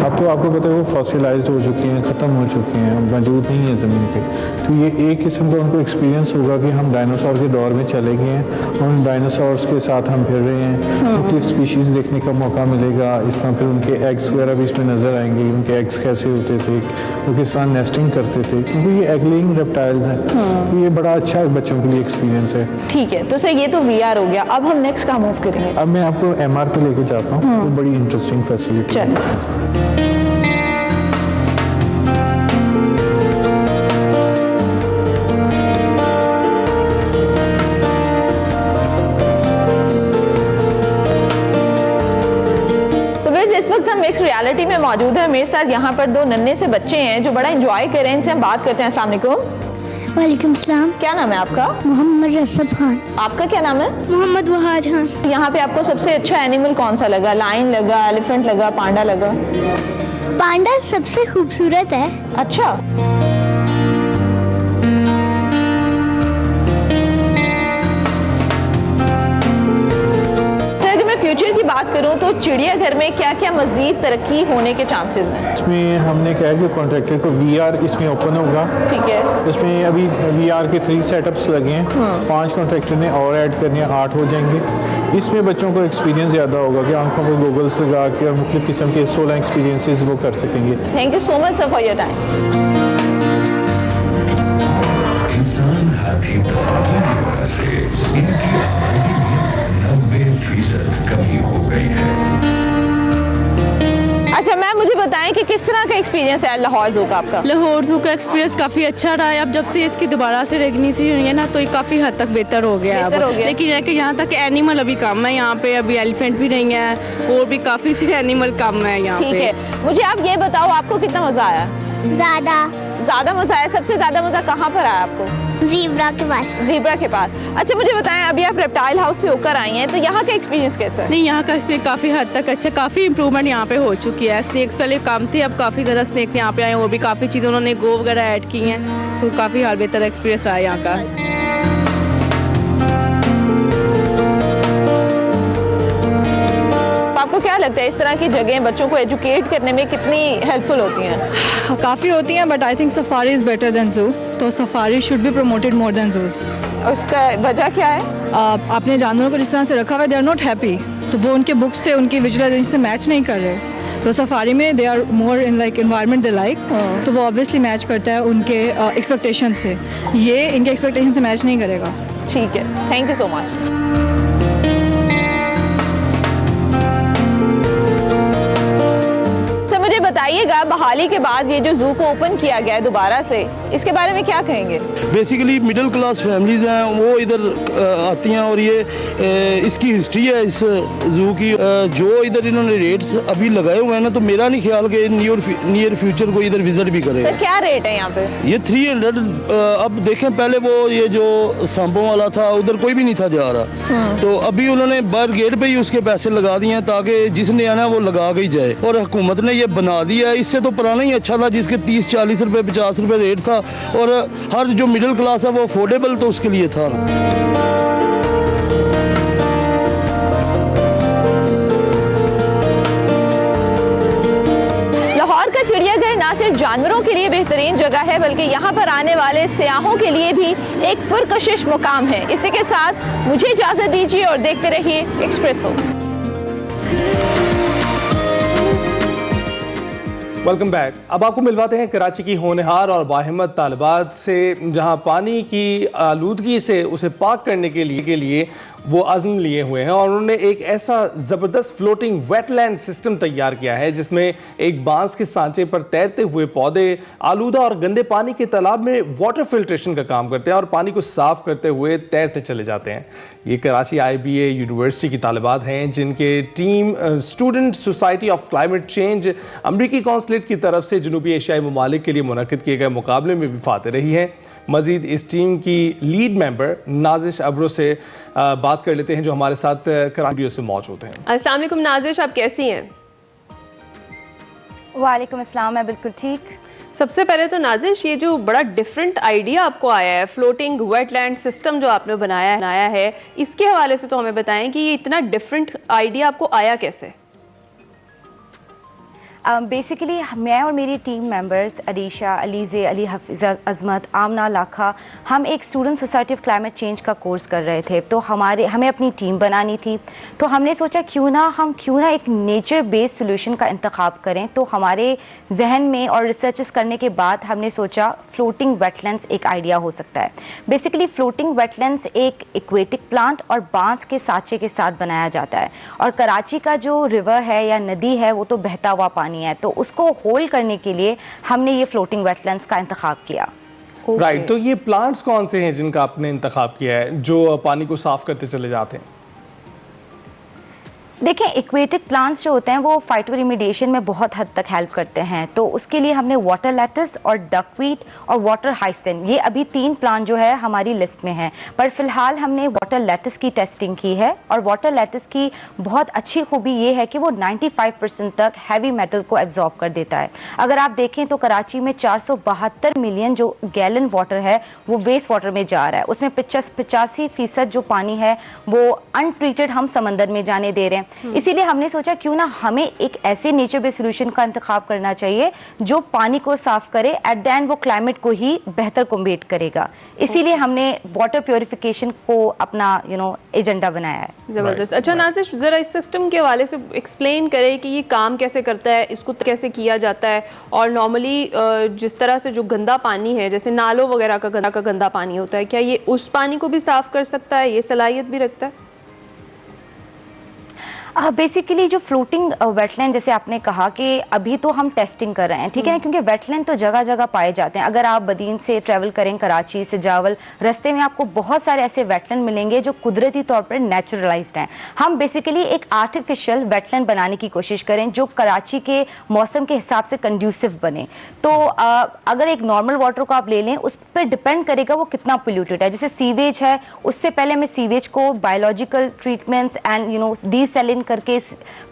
[SPEAKER 9] अब तो आपको पता है वो फॉसिलाइज्ड हो चुके हैं, ख़त्म हो चुके हैं, मौजूद नहीं है ज़मीन पे। तो ये एक किस्म का उनको एक्सपीरियंस होगा कि हम डायनासोर के दौर में चले गए हैं, उन डायनासोर्स के साथ हम फिर रहे हैं, मुख्तलिफ स्पीशीज़ देखने का मौका मिलेगा। इस तरह फिर उनके एग्स वगैरह भी इसमें नज़र आएंगे, उनके एग्स कैसे होते थे, वो किस तरह नेस्टिंग करते थे, क्योंकि ये एग लेइंग रेप्टाइल्स हैं। ये बड़ा अच्छा बच्चों के लिए एक्सपीरियंस है।
[SPEAKER 8] ठीक है, तो सर ये तो VR हो गया, अब हम नेक्स्ट कहाँ मूव करेंगे?
[SPEAKER 9] अब मैं आपको MR पे लेके जाता हूँ, वो बड़ी इंटरेस्टिंग फैसिलिटी है।
[SPEAKER 8] इस वक्त हम मिक्स रियलिटी में मौजूद हैं। मेरे साथ यहाँ पर 2 नन्हे से बच्चे हैं जो बड़ा एंजॉय कर रहे हैं। इनसे हम बात करते हैं। अस्सलाम वालेकुम।
[SPEAKER 10] वालेकुम सलाम।
[SPEAKER 8] क्या नाम है आपका?
[SPEAKER 10] मोहम्मद रसब खान।
[SPEAKER 8] आपका क्या नाम है?
[SPEAKER 10] मोहम्मद वहाज खान।
[SPEAKER 8] यहाँ पे आपको सबसे अच्छा एनिमल कौन सा लगा? लायन लगा, एलिफेंट लगा, पांडा लगा?
[SPEAKER 10] पांडा सबसे खूबसूरत है।
[SPEAKER 8] अच्छा, फ्यूचर की बात करूं तो चिड़ियाघर में क्या क्या मजीद तरक्की होने के चांसेस हैं?
[SPEAKER 9] इसमें हमने कहा कि कॉन्ट्रैक्टर को VR इसमें ओपन होगा।
[SPEAKER 8] ठीक है।
[SPEAKER 9] इसमें अभी VR के 3 सेटअप्स लगे हैं, 5 कॉन्ट्रैक्टर ने और ऐड करने, 8 हो जाएंगे। इसमें बच्चों को एक्सपीरियंस ज़्यादा होगा कि आंखों पर गूगल्स लगा के और मुख्तलिफ किस्म के 16 एक्सपीरियंसेस वो कर सकेंगे।
[SPEAKER 8] Thank you so much sir for your time.
[SPEAKER 11] इंसान हाथी तस्वीर की वजह से इनकी आबादी में 90% कमी हो गई है।
[SPEAKER 8] अच्छा मैम, मुझे बताएं कि किस तरह का एक्सपीरियंस है लाहौर ज़ू का आपका?
[SPEAKER 12] लाहौर ज़ू का एक्सपीरियंस काफ़ी अच्छा रहा है। अब जब से इसकी दोबारा से रेगनीसी हुई है ना, तो ये काफ़ी हद तक बेहतर हो गया है। लेकिन है कि यहाँ तक एनिमल अभी कम है। यहाँ पे अभी एलिफेंट भी नहीं है और भी काफ़ी से एनिमल कम है यहाँ पे।
[SPEAKER 8] ठीक है, मुझे आप ये बताओ आपको कितना मज़ा आया? ज़्यादा मज़ा आया। सबसे ज़्यादा मज़ा कहाँ पर आया आपको?
[SPEAKER 10] ज़ीब्रा के पास।
[SPEAKER 8] ज़ीब्रा के पास। अच्छा मुझे बताएं, अभी आप रेप्टाइल हाउस से होकर आई हैं, तो यहाँ का एक्सपीरियंस कैसा है?
[SPEAKER 12] नहीं, यहाँ का एक्सपीरियंस काफ़ी हद तक अच्छा, काफ़ी इंप्रूवमेंट यहाँ पे हो चुकी है। स्नैक्स पहले कम थे, अब काफ़ी ज़्यादा स्नैक्स यहाँ पे आए हैं, वो भी काफ़ी चीज़ें उन्होंने गो वगैरह ऐड की हैं, तो काफ़ी हाल बेहतर एक्सपीरियंस रहा है यहाँ का।
[SPEAKER 8] आपको क्या लगता है इस तरह की जगह बच्चों को एजुकेट करने में कितनी हेल्पफुल होती हैं?
[SPEAKER 12] काफ़ी होती हैं, but I think safari is better than जू, तो safari should be promoted more than juice.
[SPEAKER 8] उसका वजह क्या है?
[SPEAKER 12] आपने जानवरों को जिस तरह से रखा हुआ है, दे आर नॉट हैप्पी, तो वो उनके बुक्स से, उनकी विजुअलाइजेशन से मैच नहीं कर रहे। तो सफारी में they are more in like environment they like, तो वो ऑब्वियसली मैच करता है उनके एक्सपेक्टेशन से। ये इनके एक्सपेक्टेशन से मैच नहीं करेगा।
[SPEAKER 8] ठीक है, थैंक यू सो मच। मुझे बताइएगा, बहाली के बाद ये जो जू को ओपन किया गया है दोबारा से, इसके बारे में क्या कहेंगे?
[SPEAKER 13] बेसिकली मिडिल क्लास फैमिलीज हैं वो इधर आती हैं, और ये इसकी हिस्ट्री है इस जू की। जो इधर इन्होंने रेट्स अभी लगाए हुए हैं ना, तो मेरा नहीं ख्याल कि नियर फ्यूचर को इधर विजिट भी करेगा।
[SPEAKER 8] सर क्या रेट है यहाँ पे?
[SPEAKER 13] ये 300। अब देखें, पहले वो ये जो सांपों वाला था उधर कोई भी नहीं था जा रहा, तो अभी उन्होंने बाहर गेट पे ही उसके पैसे लगा दिए हैं ताकि जिसने आना वो लगा के ही जाए, और हुकूमत ने ये बना दिया है। इससे तो पुराना ही अच्छा था जिसके 30-40 रुपए 50 रुपए रेट था, और हर जो मिडिल क्लास है वो अफोर्डेबल तो उसके लिए था।
[SPEAKER 8] लाहौर का चिड़ियाघर ना सिर्फ जानवरों के लिए बेहतरीन जगह है, बल्कि यहाँ पर आने वाले सयाहों के लिए भी एक पुरकशिश मुकाम है। इसी के साथ मुझे इजाज़त दीजिए और देखते रहिए एक्सप्रेसो।
[SPEAKER 2] Welcome back. अब आपको मिलवाते हैं कराची की होनहार और बाहिम्मत तालिबात से, जहां पानी की आलूदगी से उसे पाक करने के लिए वो अज़्म लिए हुए हैं, और उन्होंने एक ऐसा ज़बरदस्त फ्लोटिंग वेटलैंड सिस्टम तैयार किया है जिसमें एक बांस के सांचे पर तैरते हुए पौधे आलूदा और गंदे पानी के तालाब में वाटर फिल्ट्रेशन का काम करते हैं और पानी को साफ करते हुए तैरते चले जाते हैं। ये कराची IBA यूनिवर्सिटी की तालिबात हैं जिनके team student society of climate change अमरीकी कौंसलेट की तरफ से जनूबी एशियाई ममालिक के लिए मुनक़िद किए गए मुकाबले में भी फाते रही है। मजीद इस टीम की लीड मेंबर नाजिश अब्रो से बात कर लेते हैं, जो हमारे साथ कराची से मौजूद हैं।
[SPEAKER 1] अस्सलाम वालेकुम नाजिश, आप कैसी हैं?
[SPEAKER 14] वालेकुम अस्सलाम, मैं बिल्कुल ठीक।
[SPEAKER 1] सबसे पहले तो नाजिश, ये जो बड़ा डिफरेंट आइडिया आपको आया है, फ्लोटिंग वेटलैंड सिस्टम जो आपने बनाया है, इसके हवाले से तो हमें बताएं कि ये इतना डिफरेंट आइडिया आपको आया कैसे?
[SPEAKER 14] बेसिकली मैं और मेरी टीम मेंबर्स अलीशा, अलीज़े, अली हफीज़ा, अज़मत, आमना, लाखा, हम एक student society of climate change का कोर्स कर रहे थे। तो हमें अपनी टीम बनानी थी, तो हमने सोचा क्यों ना एक नेचर बेस्ड सोल्यूशन का इंतखाब करें। तो हमारे जहन में और रिसर्चेस करने के बाद हमने सोचा फ्लोटिंग वेटलैंड्स एक आइडिया हो सकता है। बेसिकली फ्लोटिंग वेटलैंड्स एक एक्वेटिक प्लांट और बांस के साँचे के साथ बनाया जाता है, और कराची का जो रिवर है या नदी है वो तो बहता हुआ पानी है, तो उसको होल्ड करने के लिए हमने ये फ्लोटिंग वेटलैंड्स का इंतखाब किया।
[SPEAKER 2] राइट, तो ये प्लांट्स कौन से हैं जिनका आपने इंतखाब किया है जो पानी को साफ करते चले जाते हैं?
[SPEAKER 14] देखिए, एक्वेटिक प्लांट्स जो होते हैं वो फाइटोरिमिडिएशन में बहुत हद तक हेल्प करते हैं, तो उसके लिए हमने वाटर लेटस और डकवीट और वाटर हाइसिंथ, ये अभी 3 प्लांट जो है हमारी लिस्ट में है। पर फिलहाल हमने वाटर लेटस की टेस्टिंग की है, और वाटर लेटस की बहुत अच्छी खूबी ये है कि वो 95% तक हैवी मेटल को एब्जॉर्ब कर देता है। अगर आप देखें तो कराची में 472 मिलियन जो गैलन वाटर है वो वेस्ट वाटर में जा रहा है, उसमें 85% जो पानी है वो अनट्रीटेड हम समंदर में जाने दे रहे हैं। इसीलिए हमने सोचा क्यों ना हमें एक ऐसे नेचर बेस्ड सोल्यूशन का इंतखाब करना चाहिए जो पानी को साफ करे, एट द एंड वो क्लाइमेट को ही बेहतर कॉम्बेट करेगा। इसीलिए हमने वाटर प्योरिफिकेशन को अपना एजेंडा बनाया है।
[SPEAKER 1] जबरदस्त। अच्छा नाजिश, जरा इस सिस्टम के हवाले से एक्सप्लेन करें कि ये काम कैसे करता है, इसको कैसे किया जाता है, और नॉर्मली जिस तरह से जो गंदा पानी है, जैसे नालों वगैरह का गंदा पानी होता है, क्या ये उस पानी को भी साफ कर सकता है? ये सलाहियत भी रखता है?
[SPEAKER 14] बेसिकली जो फ्लोटिंग वेटलैंड, जैसे आपने कहा कि अभी तो हम टेस्टिंग कर रहे हैं, ठीक है ना, क्योंकि वेटलैंड तो जगह जगह पाए जाते हैं। अगर आप बदीन से ट्रैवल करें कराची से जावल, रास्ते में आपको बहुत सारे ऐसे वेटलैंड मिलेंगे जो कुदरती तौर पर नेचुरलाइज्ड हैं। हम बेसिकली एक आर्टिफिशियल वेटलैंड बनाने की कोशिश करें जो कराची के मौसम के हिसाब से कंड्यूसिव बने। तो अगर एक नॉर्मल वाटर को आप ले लें, उस पर डिपेंड करेगा वो कितना पोल्यूटेड है। जैसे सीवेज है, उससे पहले हमें सीवेज को बायोलॉजिकल ट्रीटमेंट्स एंड डीसैलिन करके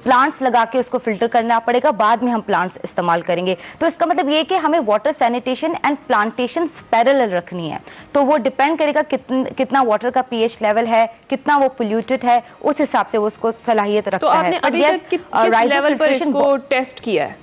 [SPEAKER 14] प्लांट्स लगा के उसको फिल्टर करना पड़ेगा, बाद में हम प्लांट्स इस्तेमाल करेंगे। तो इसका मतलब ये है कि हमें water sanitation and plantation parallel रखनी है। तो वो डिपेंड करेगा कितना वाटर का पीएच लेवल है, कितना वो पोल्यूटेड है, उस हिसाब से वो उसको सलाहियत रखता है।
[SPEAKER 1] तो आपने अभी तक किस लेवल पर इसको टेस्ट किया है?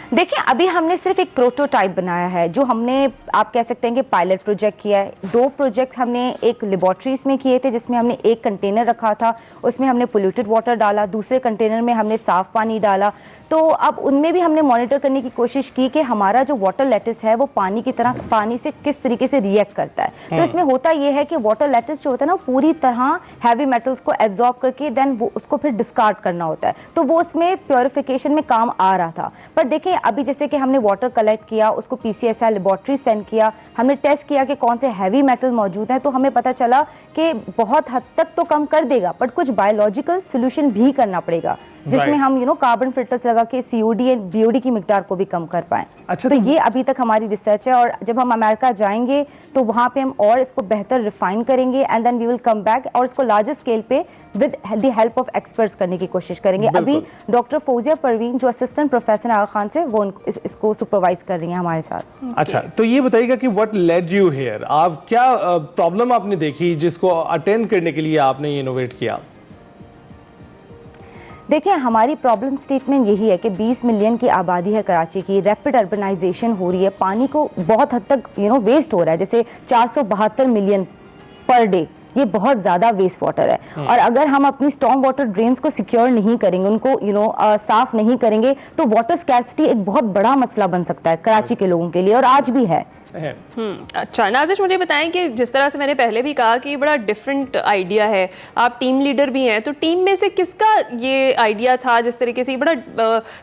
[SPEAKER 14] देखिए, अभी हमने सिर्फ एक प्रोटोटाइप बनाया है, जो हमने आप कह सकते हैं कि पायलट प्रोजेक्ट किया है। 2 प्रोजेक्ट हमने एक लेबोरेटरीज में किए थे, जिसमें हमने एक कंटेनर रखा था, उसमें हमने पोल्यूटेड वाटर डाला, दूसरे कंटेनर में हमने साफ पानी डाला। तो अब उनमें भी हमने मॉनिटर करने की कोशिश की कि हमारा जो वाटर लेटिस है वो पानी की तरह पानी से किस तरीके से रिएक्ट करता है। तो इसमें होता ये है कि वाटर लेटिस जो होता है ना, पूरी तरह हैवी मेटल्स को एब्जॉर्ब करके देन वो उसको फिर डिस्कार्ड करना होता है। तो वो उसमें प्योरिफिकेशन में काम आ रहा था। पर देखिए, अभी जैसे कि हमने वाटर कलेक्ट किया, उसको PCSI लेबोरेटरी सेंड किया, हमने टेस्ट किया कि कौन से हैवी मेटल मौजूद हैं, तो हमें पता चला कि बहुत हद तक तो कम कर देगा, बट कुछ बायोलॉजिकल सोल्यूशन भी करना पड़ेगा, जिसमें हम कार्बन फिल्टर्स लगा के COD एंड BOD की मिकदार को भी कम कर पाएं।
[SPEAKER 2] अच्छा,
[SPEAKER 14] तो ये अभी तक हमारी रिसर्च है, और जब हम अमेरिका जाएंगे तो वहाँ पे हम और इसको बेहतर रिफाइन करेंगे, and then we will come back और इसको लार्जर स्केल पे with the help of experts करने की कोशिश करेंगे। अभी डॉक्टर फौजिया परवीन जो असिस्टेंट प्रोफेसर आगा खान से, वो इसको सुपरवाइज कर रही हैं हमारे साथ।
[SPEAKER 2] अच्छा, तो ये बताइएगा कि व्हाट लेड यू हियर, आप क्या प्रॉब्लम आपने देखी जिसको अटेंड करने के लिए आपने ये इनोवेट किया?
[SPEAKER 14] देखिए, हमारी प्रॉब्लम स्टेटमेंट यही है कि 20 मिलियन की आबादी है कराची की, रैपिड अर्बनाइजेशन हो रही है, पानी को बहुत हद तक वेस्ट हो रहा है, जैसे 472 मिलियन पर डे, ये बहुत ज़्यादा वेस्ट वाटर है। और अगर हम अपनी स्टॉर्म वाटर ड्रेन्स को सिक्योर नहीं करेंगे, उनको साफ नहीं करेंगे, तो वाटर स्कैर्सिटी एक बहुत बड़ा मसला बन सकता है कराची के लोगों के लिए, और आज भी है।
[SPEAKER 1] अच्छा नाजिश, मुझे बताएं कि जिस तरह से मैंने पहले भी कहा कि ये बड़ा डिफरेंट आइडिया है, आप टीम लीडर भी हैं, तो टीम में से किसका ये आइडिया था, जिस तरीके से ये बड़ा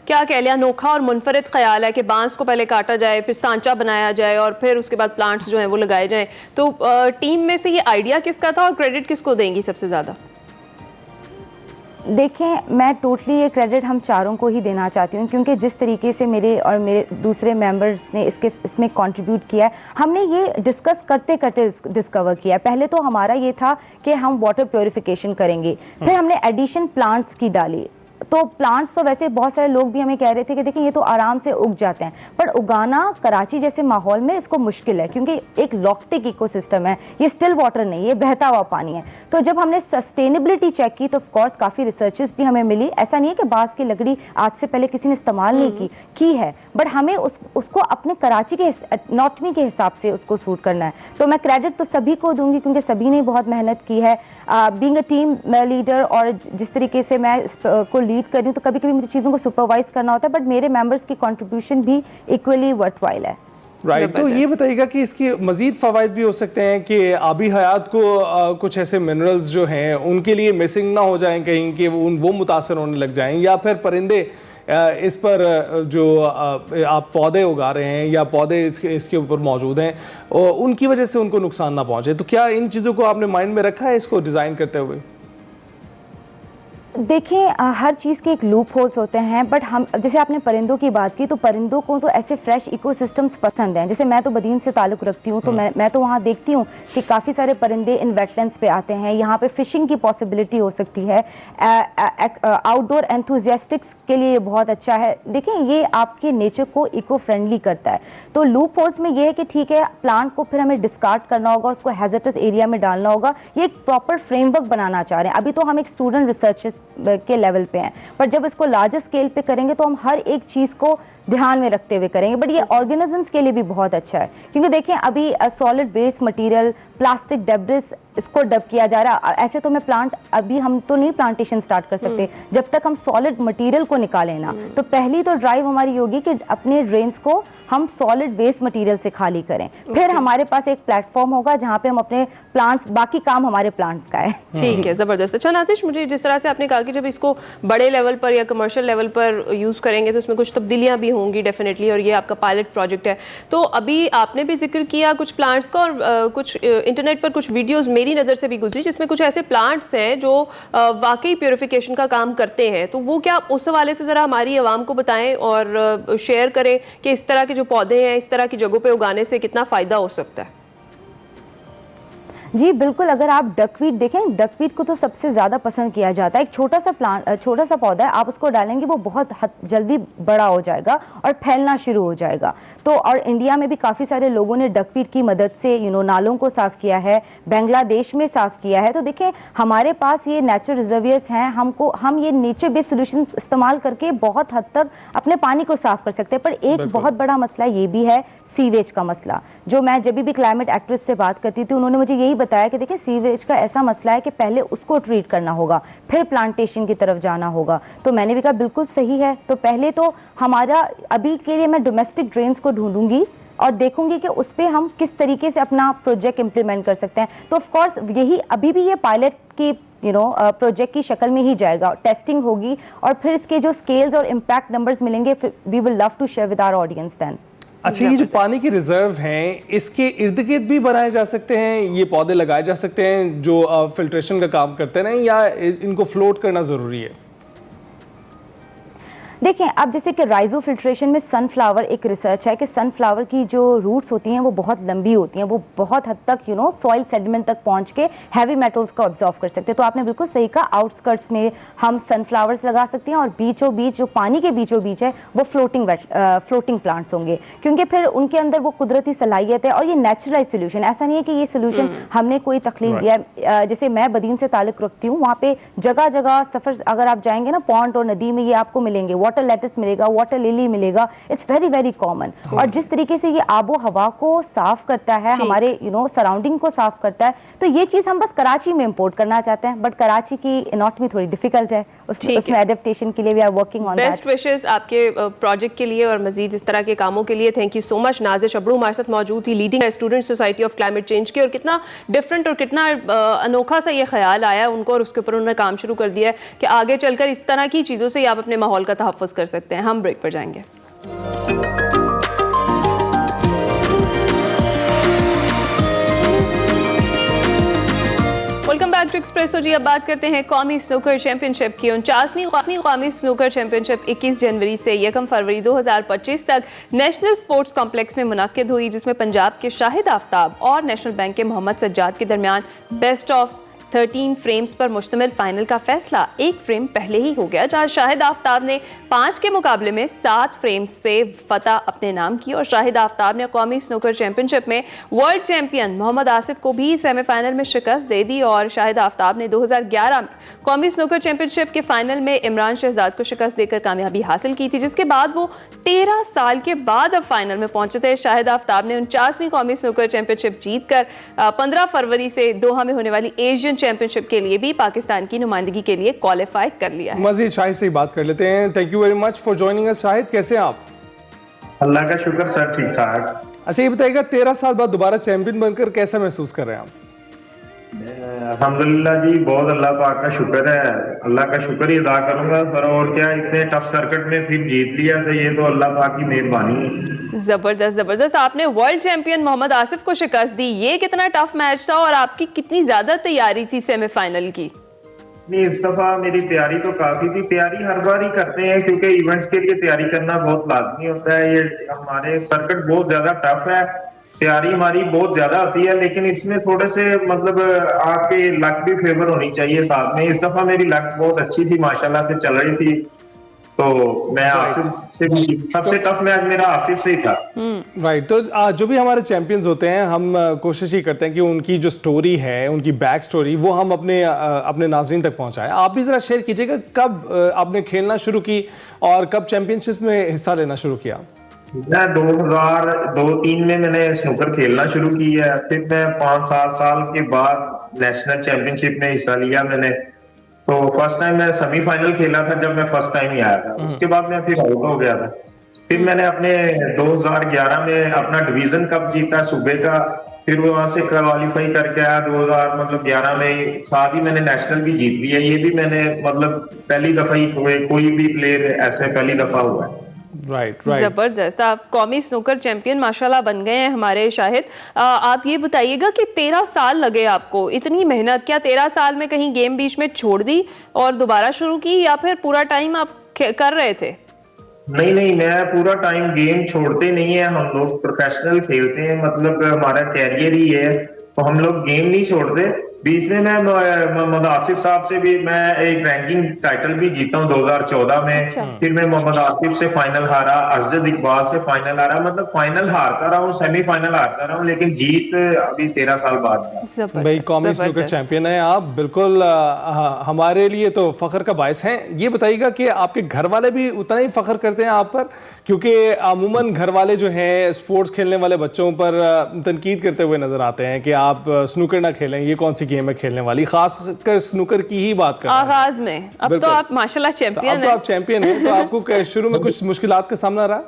[SPEAKER 1] क्या कह लिया, अनोखा और मुनफरिद ख्याल है कि बांस को पहले काटा जाए, फिर सांचा बनाया जाए और फिर उसके बाद प्लांट्स जो हैं वो लगाए जाएं। तो टीम में से ये आइडिया किसका था और क्रेडिट किसको देंगी सबसे ज़्यादा?
[SPEAKER 14] देखें, मैं टोटली ये क्रेडिट हम चारों को ही देना चाहती हूँ, क्योंकि जिस तरीके से मेरे और मेरे दूसरे मेंबर्स ने इसमें कंट्रीब्यूट किया है, हमने ये डिस्कस करते करते डिस्कवर किया है। पहले तो हमारा ये था कि हम वाटर प्योरिफिकेशन करेंगे, फिर हमने एडिशन प्लांट्स की डाली। तो प्लांट्स तो वैसे बहुत सारे लोग भी हमें कह रहे थे कि देखिए ये तो आराम से उग जाते हैं, पर उगाना कराची जैसे माहौल में इसको मुश्किल है, क्योंकि एक लॉक्टिक इकोसिस्टम है, ये स्टिल वाटर नहीं, ये बहता हुआ पानी है। तो जब हमने सस्टेनेबिलिटी चेक की तो ऑफ कोर्स काफ़ी रिसर्चेस भी हमें मिली। ऐसा नहीं है कि बांस की लकड़ी आज से पहले किसी ने इस्तेमाल नहीं की है, बट हमें उसको अपने कराची के एनाटॉमी के हिसाब से उसको सूट करना है। तो मैं क्रेडिट तो सभी को दूंगी, क्योंकि सभी ने बहुत मेहनत की है। बीइंग अ टीम लीडर, और जिस तरीके से मैं इसको लीड कर रही हूँ, तो कभी कभी मुझे चीज़ों को सुपरवाइज करना होता है, बट मेरे मेंबर्स की कंट्रीब्यूशन भी इक्वली वर्थवाइल है।
[SPEAKER 2] राइट, तो ये बताइएगा कि इसके मज़ीद फ़वाइद भी हो सकते हैं कि आबी हयात को कुछ ऐसे मिनरल्स जो हैं उनके लिए मिसिंग ना हो जाएं कहीं, कि वो मुतासर होने लग जाएं, या फिर परिंदे इस पर जो आप पौधे उगा रहे हैं या पौधे इसके ऊपर मौजूद हैं उनकी वजह से उनको नुकसान ना पहुंचे। तो क्या इन चीज़ों को आपने माइंड में रखा है इसको डिज़ाइन करते हुए?
[SPEAKER 14] देखिए, हर चीज़ के एक लूप होल्स होते हैं, बट हम जैसे आपने परिंदों की बात की, तो परिंदों को तो ऐसे फ्रेश इकोसिस्टम्स पसंद हैं। जैसे मैं तो बदीन से ताल्लुक़ रखती हूँ, तो मैं तो वहाँ देखती हूँ कि काफ़ी सारे परिंदे इन वेटलैंड्स पे आते हैं। यहाँ पे फिशिंग की पॉसिबिलिटी हो सकती है। आउटडोर एंथुजियास्टिक्स के लिए ये बहुत अच्छा है। देखिए, ये आपके नेचर को इको फ्रेंडली करता है। तो लूप होल्स में ये है कि ठीक है, प्लांट को फिर हमें डिस्कार्ड करना होगा, उसको हैजर्डस एरिया में डालना होगा। ये एक प्रॉपर फ्रेमवर्क बनाना चाह रहे हैं। अभी तो हम एक स्टूडेंट रिसर्चर्स के लेवल पे हैं, पर जब इसको लार्जर स्केल पे करेंगे तो हम हर एक चीज़ को ध्यान में रखते हुए करेंगे। बट ये ऑर्गेनिजम्स के लिए भी बहुत अच्छा है, क्योंकि देखिए अभी solid waste material, plastic debris, इसको डब किया जा रहा है। ऐसे तो मैं प्लांट अभी हम तो नहीं प्लांटेशन स्टार्ट कर सकते जब तक हम सॉलिड मटेरियल को निकालें ना। तो पहली तो ड्राइव हमारी होगी कि अपने ड्रेन्स को हम सॉलिड वेस्ट मटेरियल से खाली करें। फिर हमारे पास एक प्लेटफॉर्म होगा जहाँ पे हम अपने प्लांट्स, बाकी काम हमारे प्लांट्स का है।
[SPEAKER 1] ठीक है, ज़बरदस्त। अच्छा नाज़िश, मुझे जिस तरह से आपने कहा कि जब इसको बड़े लेवल पर या कमर्शियल लेवल पर यूज़ करेंगे तो उसमें कुछ तब्दीलियाँ भी होंगी डेफिनेटली, और ये आपका पायलट प्रोजेक्ट है। तो अभी आपने भी जिक्र किया कुछ प्लांट्स का, और कुछ इंटरनेट पर कुछ वीडियोस मेरी नज़र से भी गुजरी जिसमें कुछ ऐसे प्लांट्स हैं जो वाकई प्योरिफिकेशन का काम करते हैं। तो वो क्या उस हवाले से ज़रा हमारी आवाम को बताएं और शेयर करें कि इस तरह के जो पौधे हैं इस तरह की जगहों पे उगाने से कितना फ़ायदा हो सकता है?
[SPEAKER 14] जी बिल्कुल, अगर आप डकवीट देखें, डकवीट को तो सबसे ज़्यादा पसंद किया जाता है। एक छोटा सा प्लांट, छोटा सा पौधा है, आप उसको डालेंगे वो बहुत जल्दी बड़ा हो जाएगा और फैलना शुरू हो जाएगा। तो और इंडिया में भी काफ़ी सारे लोगों ने डकवीट की मदद से नालों को साफ़ किया है, बांग्लादेश में साफ़ किया है। तो देखें, हमारे पास ये नेचुरल रिजर्वियर्स हैं, हम ये नेचर बेस्ड सोल्यूशन इस्तेमाल करके बहुत हद तक अपने पानी को साफ़ कर सकते हैं। पर एक बहुत बड़ा मसला ये भी है, सीवेज का मसला। जो मैं जब भी क्लाइमेट एक्टिविस्ट से बात करती थी, उन्होंने मुझे यही बताया कि देखिए सीवेज का ऐसा मसला है कि पहले उसको ट्रीट करना होगा, फिर प्लांटेशन की तरफ जाना होगा। तो मैंने भी कहा बिल्कुल सही है। तो पहले तो हमारा अभी के लिए मैं डोमेस्टिक ड्रेन्स को ढूंढूंगी और देखूंगी कि उस पर हम किस तरीके से अपना प्रोजेक्ट इम्प्लीमेंट कर सकते हैं। तो ऑफकोर्स यही अभी भी ये पायलट की प्रोजेक्ट की शक्ल में ही जाएगा, टेस्टिंग होगी और फिर इसके जो स्केल्स और इम्पैक्ट नंबर्स मिलेंगे, we will love to share with our audience then.
[SPEAKER 2] अच्छा, ये जो पानी के रिजर्व हैं इसके इर्द गिर्द भी बनाए जा सकते हैं, ये पौधे लगाए जा सकते हैं जो फिल्ट्रेशन का काम करते हैं, या इनको फ्लोट करना ज़रूरी है?
[SPEAKER 14] देखिए, अब जैसे कि राइजो फिल्ट्रेशन में सनफ्लावर एक रिसर्च है कि सनफ्लावर की जो रूट्स होती हैं वो बहुत लंबी होती हैं, वो बहुत हद तक सॉइल सेडिमेंट तक पहुंच के हैवी मेटल्स को ऑब्जॉर्व कर सकते हैं। तो आपने बिल्कुल सही कहा, आउटस्कर्ट्स में हम सनफ्लावर्स लगा सकते हैं और बीचों बीच जो पानी के बीचों बीच है वो फ्लोटिंग प्लांट्स होंगे, क्योंकि फिर उनके अंदर वो कुदरती सलाहियत है और ये नेचुरलाइज सोल्यूशन। ऐसा नहीं है कि ये सोल्यूशन हमने कोई तख्लीक दिया है। जैसे मैं बदीन से ताल्लुक़ रखती हूँ, वहाँ पे जगह जगह सफ़र अगर आप जाएंगे ना, पॉन्ड और नदी में ये आपको मिलेंगे, वाटर लेटिस मिलेगा, वाटर लिली मिलेगा, इट्स वेरी वेरी कॉमन। और जिस तरीके से ये आबो हवा को साफ करता है, हमारे सराउंडिंग को साफ करता है, तो ये चीज हम बस कराची में इंपोर्ट करना चाहते हैं, बट कराची की एनाटॉमी थोड़ी डिफिकल्ट है, उसमें एडेप्टेशन के लिए we are working on that.
[SPEAKER 1] Best wishes आपके प्रोजेक्ट के लिए और मजीद इस तरह के कामों के लिए। Thank you so much. Nazish Abdu हमारे साथ मौजूद थी, leading student society of climate change की, और कितना डिफरेंट और कितना अनोखा सा ये ख्याल आया उनको और उसके ऊपर उन्होंने काम शुरू कर दिया है कि आगे चलकर इस तरह की चीज़ों से आप अपने माहौल का तहफ़्फ़ुज़ कर सकते हैं। हम ब्रेक पर जाएंगे। Welcome back. Back to Expresso जी। अब बात करते हैं कौमी स्नूकर चैंपियनशिप की। 49वीं कौमी स्नूकर चैंपियनशिप 21 जनवरी से 1 फरवरी 2025 तक नेशनल स्पोर्ट्स कॉम्प्लेक्स में मुनक्किद हुई, जिसमें पंजाब के शाहिद आफ्ताब और नेशनल बैंक के मोहम्मद सज्जाद के दरमियान बेस्ट ऑफ 13 फ्रेम्स पर मुश्तमिल फाइनल का फैसला एक फ्रेम पहले ही हो गया, जहां शाहिद आफ्ताब ने 5 के मुकाबले में 7 फ्रेम्स से फतह अपने नाम की और शाहिद आफ्ताब ने कौमी स्नूकर चैंपियनशिप में वर्ल्ड चैंपियन मोहम्मद आसिफ को भी सेमीफाइनल में शिकस्त दे दी। और शाहिद आफ्ताब ने 2011 कौमी स्नूकर चैंपियनशिप के फाइनल में इमरान शहजाद को शिकस्त देकर कामयाबी हासिल की थी, जिसके बाद वो 13 साल के बाद अब फाइनल में पहुंचे थे। शाहिद आफ्ताब ने 49वीं कौमी स्नूकर चैंपियनशिप जीतकर 15 फरवरी से दोहा में होने वाली एशियन चैंपियनशिप के लिए भी पाकिस्तान की नुमाइंदगी के लिए क्वालिफाई कर लिया है।
[SPEAKER 2] मजीद शाहिद से ही बात कर लेते हैं। Thank you very much for joining us. Shahid, कैसे हैं आप?
[SPEAKER 15] अल्लाह का शुक्र सर, ठीक ठाक।
[SPEAKER 2] अच्छा, ये बताइएगा 13 साल बाद दोबारा चैंपियन बनकर कैसा महसूस कर रहे हैं आप?
[SPEAKER 15] अल्हम्दुलिल्लाह जी, बहुत अल्लाह पाक का शुक्र है। अल्लाह का शुक्र ही अदा करूंगा सर, और क्या, इतने टफ सर्किट में फिर जीत लिया तो ये तो अल्लाह पाक की मेहरबानी है।
[SPEAKER 1] जबरदस्त। आपने वर्ल्ड चैंपियन मोहम्मद आसिफ को शिकस्त दी, ये कितना टफ मैच था और आपकी कितनी ज्यादा तैयारी थी सेमीफाइनल की?
[SPEAKER 15] नहीं, इस दफा मेरी तैयारी तो काफी थी। तैयारी हर बार ही करते हैं क्योंकि इवेंट्स के लिए तैयारी करना बहुत लाजमी होता है। ये हमारे सर्किट बहुत ज्यादा टफ है, तैयारी हमारी बहुत ज्यादा होती है, लेकिन इसमें थोड़े से मतलब आपके लक भी फेवर होनी चाहिए साथ में। इस दफा मेरी लक बहुत अच्छी थी, माशाल्लाह से चल रही थी, तो मैं आसिफ से भी सबसे टफ मैच मेरा आसिफ से ही था।
[SPEAKER 2] राइट। तो जो भी हमारे चैंपियंस होते हैं, हम कोशिश ही करते हैं कि उनकी जो स्टोरी है, उनकी बैक स्टोरी, वो हम अपने नाज़रीन तक पहुंचाएं। आप भी जरा शेयर कीजिएगा, कब आपने खेलना शुरू की और कब चैंपियनशिप में हिस्सा लेना शुरू किया?
[SPEAKER 15] मैं 2002-03 में मैंने स्नूकर खेलना शुरू किया। फिर मैं 5-7 साल के बाद नेशनल चैंपियनशिप में हिस्सा लिया मैंने। तो फर्स्ट टाइम मैं सेमीफाइनल खेला था जब मैं फर्स्ट टाइम ही आया था। उसके बाद मैं फिर आउट हो गया था। फिर मैंने अपने 2011 में अपना डिवीजन कप जीता सूबे का, फिर वहां से क्वालिफाई करके आया 2011 में। साथ ही मैंने नेशनल भी जीत लिया। ये भी मैंने मतलब पहली दफा ही कोई भी प्लेयर ऐसे पहली दफा हुआ है।
[SPEAKER 2] राइट।
[SPEAKER 1] जबरदस्त। आप कौमी स्नूकर चैंपियन माशाल्लाह बन गए हैं हमारे शाहिद। आप ये बताइएगा कि 13 साल लगे आपको, इतनी मेहनत, क्या 13 साल में कहीं गेम बीच में छोड़ दी और दोबारा शुरू की, या फिर पूरा टाइम आप कर रहे थे?
[SPEAKER 15] नहीं, मैं पूरा टाइम गेम छोड़ते नहीं है। हम लोग प्रोफेशनल खेलते हैं, मतलब हमारा कैरियर ही है, तो हम लोग गेम नहीं छोड़ते। बीच में मैं मोहम्मद आसिफ साहब से भी मैं एक रैंकिंग टाइटल भी जीता हूँ 2014 में। फिर मैं मोहम्मद आसिफ से फाइनल हारा, अजद इकबाल से फाइनल हारा, मतलब फाइनल हारता रहा हूँ, सेमीफाइनल हारता रहा हूँ, लेकिन जीत अभी 13 साल बाद।
[SPEAKER 2] भाई, कौमी स्नूकर चैंपियन है आप, बिल्कुल हमारे लिए तो फख्र का बायस हैं। ये बताइएगा कि आपके घर वाले भी उतना ही फख्र करते हैं आप पर, क्योंकि अमूमन घर वाले जो हैं स्पोर्ट्स खेलने वाले बच्चों पर तनकीद करते हुए नजर आते हैं कि आप स्नूकर ना खेलें, ये कौन सी गेम है खेलने वाली, खासकर स्नूकर की ही बात कर रहे हैं
[SPEAKER 1] आगाज में। अब तो आप माशाल्लाह चैंपियन हैं।
[SPEAKER 2] अब तो आप चैंपियन हैं, तो आपको शुरू में कुछ मुश्किलात का सामना रहा?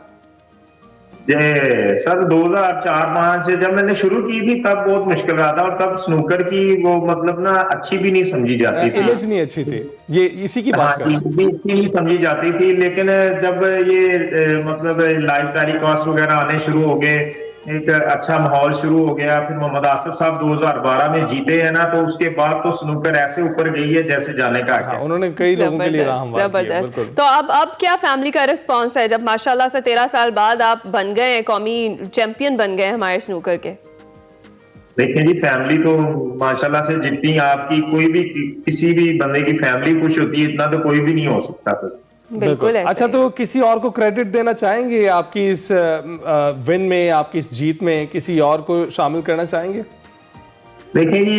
[SPEAKER 15] सर 2004-05 से जब मैंने शुरू की थी तब बहुत मुश्किल रहा था, और तब स्नूकर की वो मतलब ना अच्छी भी नहीं समझी जाती थी,
[SPEAKER 2] इमेज नहीं अच्छी थी, ये इसी की बात कर रहे हैं,
[SPEAKER 15] नहीं समझी जाती थी। लेकिन जब ये मतलब लाइव टेलीकास्ट वगैरह आने शुरू हो गए, एक अच्छा माहौल शुरू हो गया, फिर मोहम्मद आसिफ साहब 2012 में जीते हैं ना, तो उसके बाद तो स्नूकर ऐसे ऊपर गई है जैसे जाने का है।
[SPEAKER 2] उन्होंने कई लोगों के लिए राहनुमाई किया।
[SPEAKER 1] जबरदस्त। तो अब क्या फैमिली का रिस्पांस है जब माशाल्लाह से 13 साल बाद आप बन गए कौमी चैंपियन बन गए हमारे स्नूकर के?
[SPEAKER 15] देखिए जी, फैमिली तो माशाल्लाह से जितनी आपकी कोई भी किसी भी बंदे की फैमिली खुश होती है, इतना तो कोई भी नहीं हो सकता।
[SPEAKER 1] बिल्कुल।
[SPEAKER 2] अच्छा, तो किसी और को क्रेडिट देना चाहेंगे आपकी इस विन में, आपकी इस जीत में किसी और को शामिल करना चाहेंगे?
[SPEAKER 15] देखिए जी,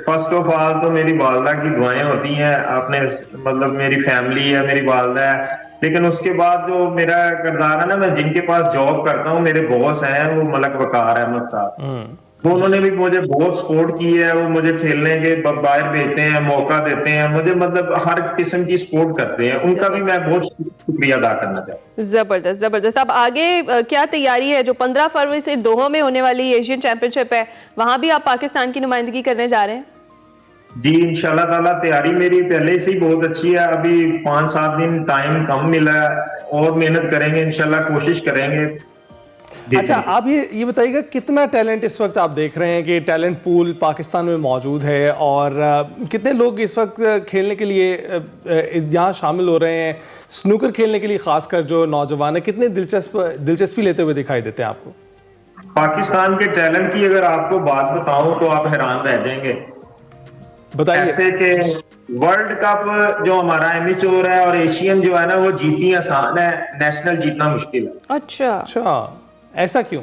[SPEAKER 15] फर्स्ट ऑफ ऑल तो मेरी वालदा की दुआएं होती हैं, आपने मतलब मेरी फैमिली है, मेरी वालदा है, लेकिन उसके बाद जो मेरा किरदार है ना, मैं जिनके पास जॉब करता हूँ, मेरे बॉस हैं, वो मलक वकार अहमद साहब, तो उन्होंने भी मुझे बहुत सपोर्ट की है। वो मुझे खेलने के बाहर भेजते हैं, मौका देते हैं मुझे, मतलब हर किस्म की सपोर्ट करते हैं, उनका भी मैं बहुत शुक्रिया अदा करना चाहता हूँ।
[SPEAKER 1] जबरदस्त। अब आगे क्या तैयारी है? जो 15 फरवरी से दोहा में होने वाली एशियन चैंपियनशिप है, वहां भी आप पाकिस्तान की नुमाइंदगी करने जा रहे हैं?
[SPEAKER 15] जी इंशाल्लाह ताला, तैयारी मेरी पहले से ही बहुत अच्छी है। अभी 5-7 दिन टाइम कम मिला है, और मेहनत करेंगे इंशाल्लाह, कोशिश करेंगे।
[SPEAKER 2] अच्छा, आप ये बताइएगा कितना टैलेंट इस वक्त आप देख रहे हैं कि टैलेंट पूल पाकिस्तान में मौजूद है, और कितने लोग इस वक्त खेलने के लिए यहाँ शामिल हो रहे हैं, स्नूकर खेलने के लिए खासकर जो नौजवान है, कितने दिलचस्पी लेते हुए दिखाई देते हैं आपको?
[SPEAKER 15] पाकिस्तान के टैलेंट की अगर आपको बात बताऊं तो आप हैरान रह जाएंगे।
[SPEAKER 2] बताइए।
[SPEAKER 15] ऐसे कि वर्ल्ड कप जो हमारा एमेच्योर है और एशियन जो है ना, वो जीतनी आसान है, नेशनल जीतना मुश्किल है।
[SPEAKER 2] अच्छा, ऐसा क्यों?